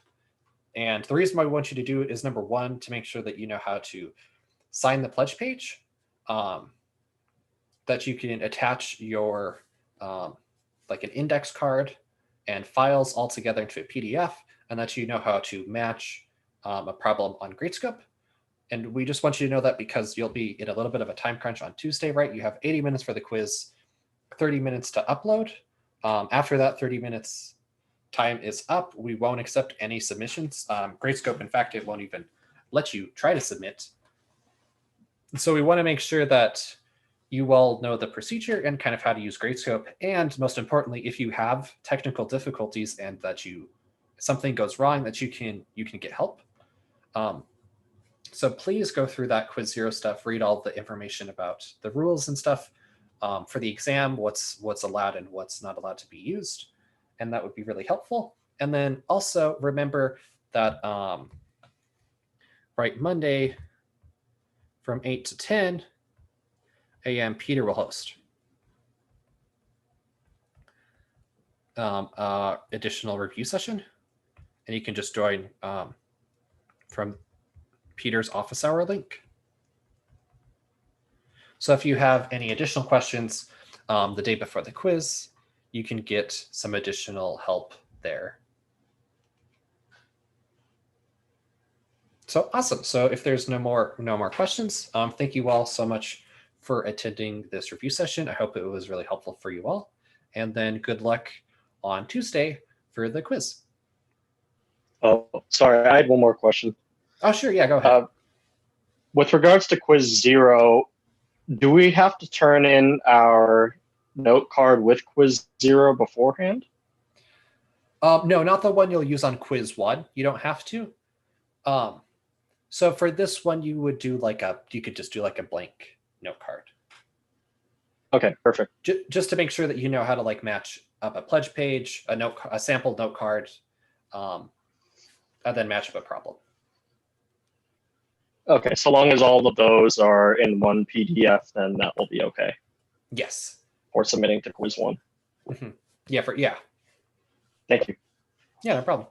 And the reason why we want you to do it is number 1, to make sure that you know how to sign the pledge page, that you can attach your like an index card and files all together into a PDF, and that you know how to match a problem on Gradescope. And we just want you to know that because you'll be in a little bit of a time crunch on Tuesday, right? You have 80 minutes for the quiz, 30 minutes to upload. After that 30 minutes time is up, we won't accept any submissions. Gradescope, in fact, it won't even let you try to submit. So we want to make sure that you all know the procedure and kind of how to use Gradescope. And most importantly, if you have technical difficulties and that something goes wrong, that you can get help. So please go through that Quiz Zero stuff, read all the information about the rules and stuff for the exam, what's allowed and what's not allowed to be used. And that would be really helpful. And then also remember that right, Monday from 8 to 10 a.m. Peter will host additional review session, and you can just join from Peter's office hour link. So if you have any additional questions the day before the quiz, you can get some additional help there. So awesome. So if there's no more questions, thank you all so much for attending this review session. I hope it was really helpful for you all. And then good luck on Tuesday for the quiz. Oh, sorry, I had one more question. Oh, sure. Yeah, go ahead. With regards to Quiz Zero, do we have to turn in our note card with Quiz Zero beforehand? No, not the one you'll use on Quiz 1. You don't have to. So for this one, you would do you could just do like a blank note card. Okay, perfect. Just to make sure that you know how to match up a pledge page, a sample note card, and then match up a problem. Okay, so long as all of those are in one PDF, then that will be okay Yes. for submitting to Quiz 1. Mm-hmm. Yeah. Thank you. Yeah, no problem.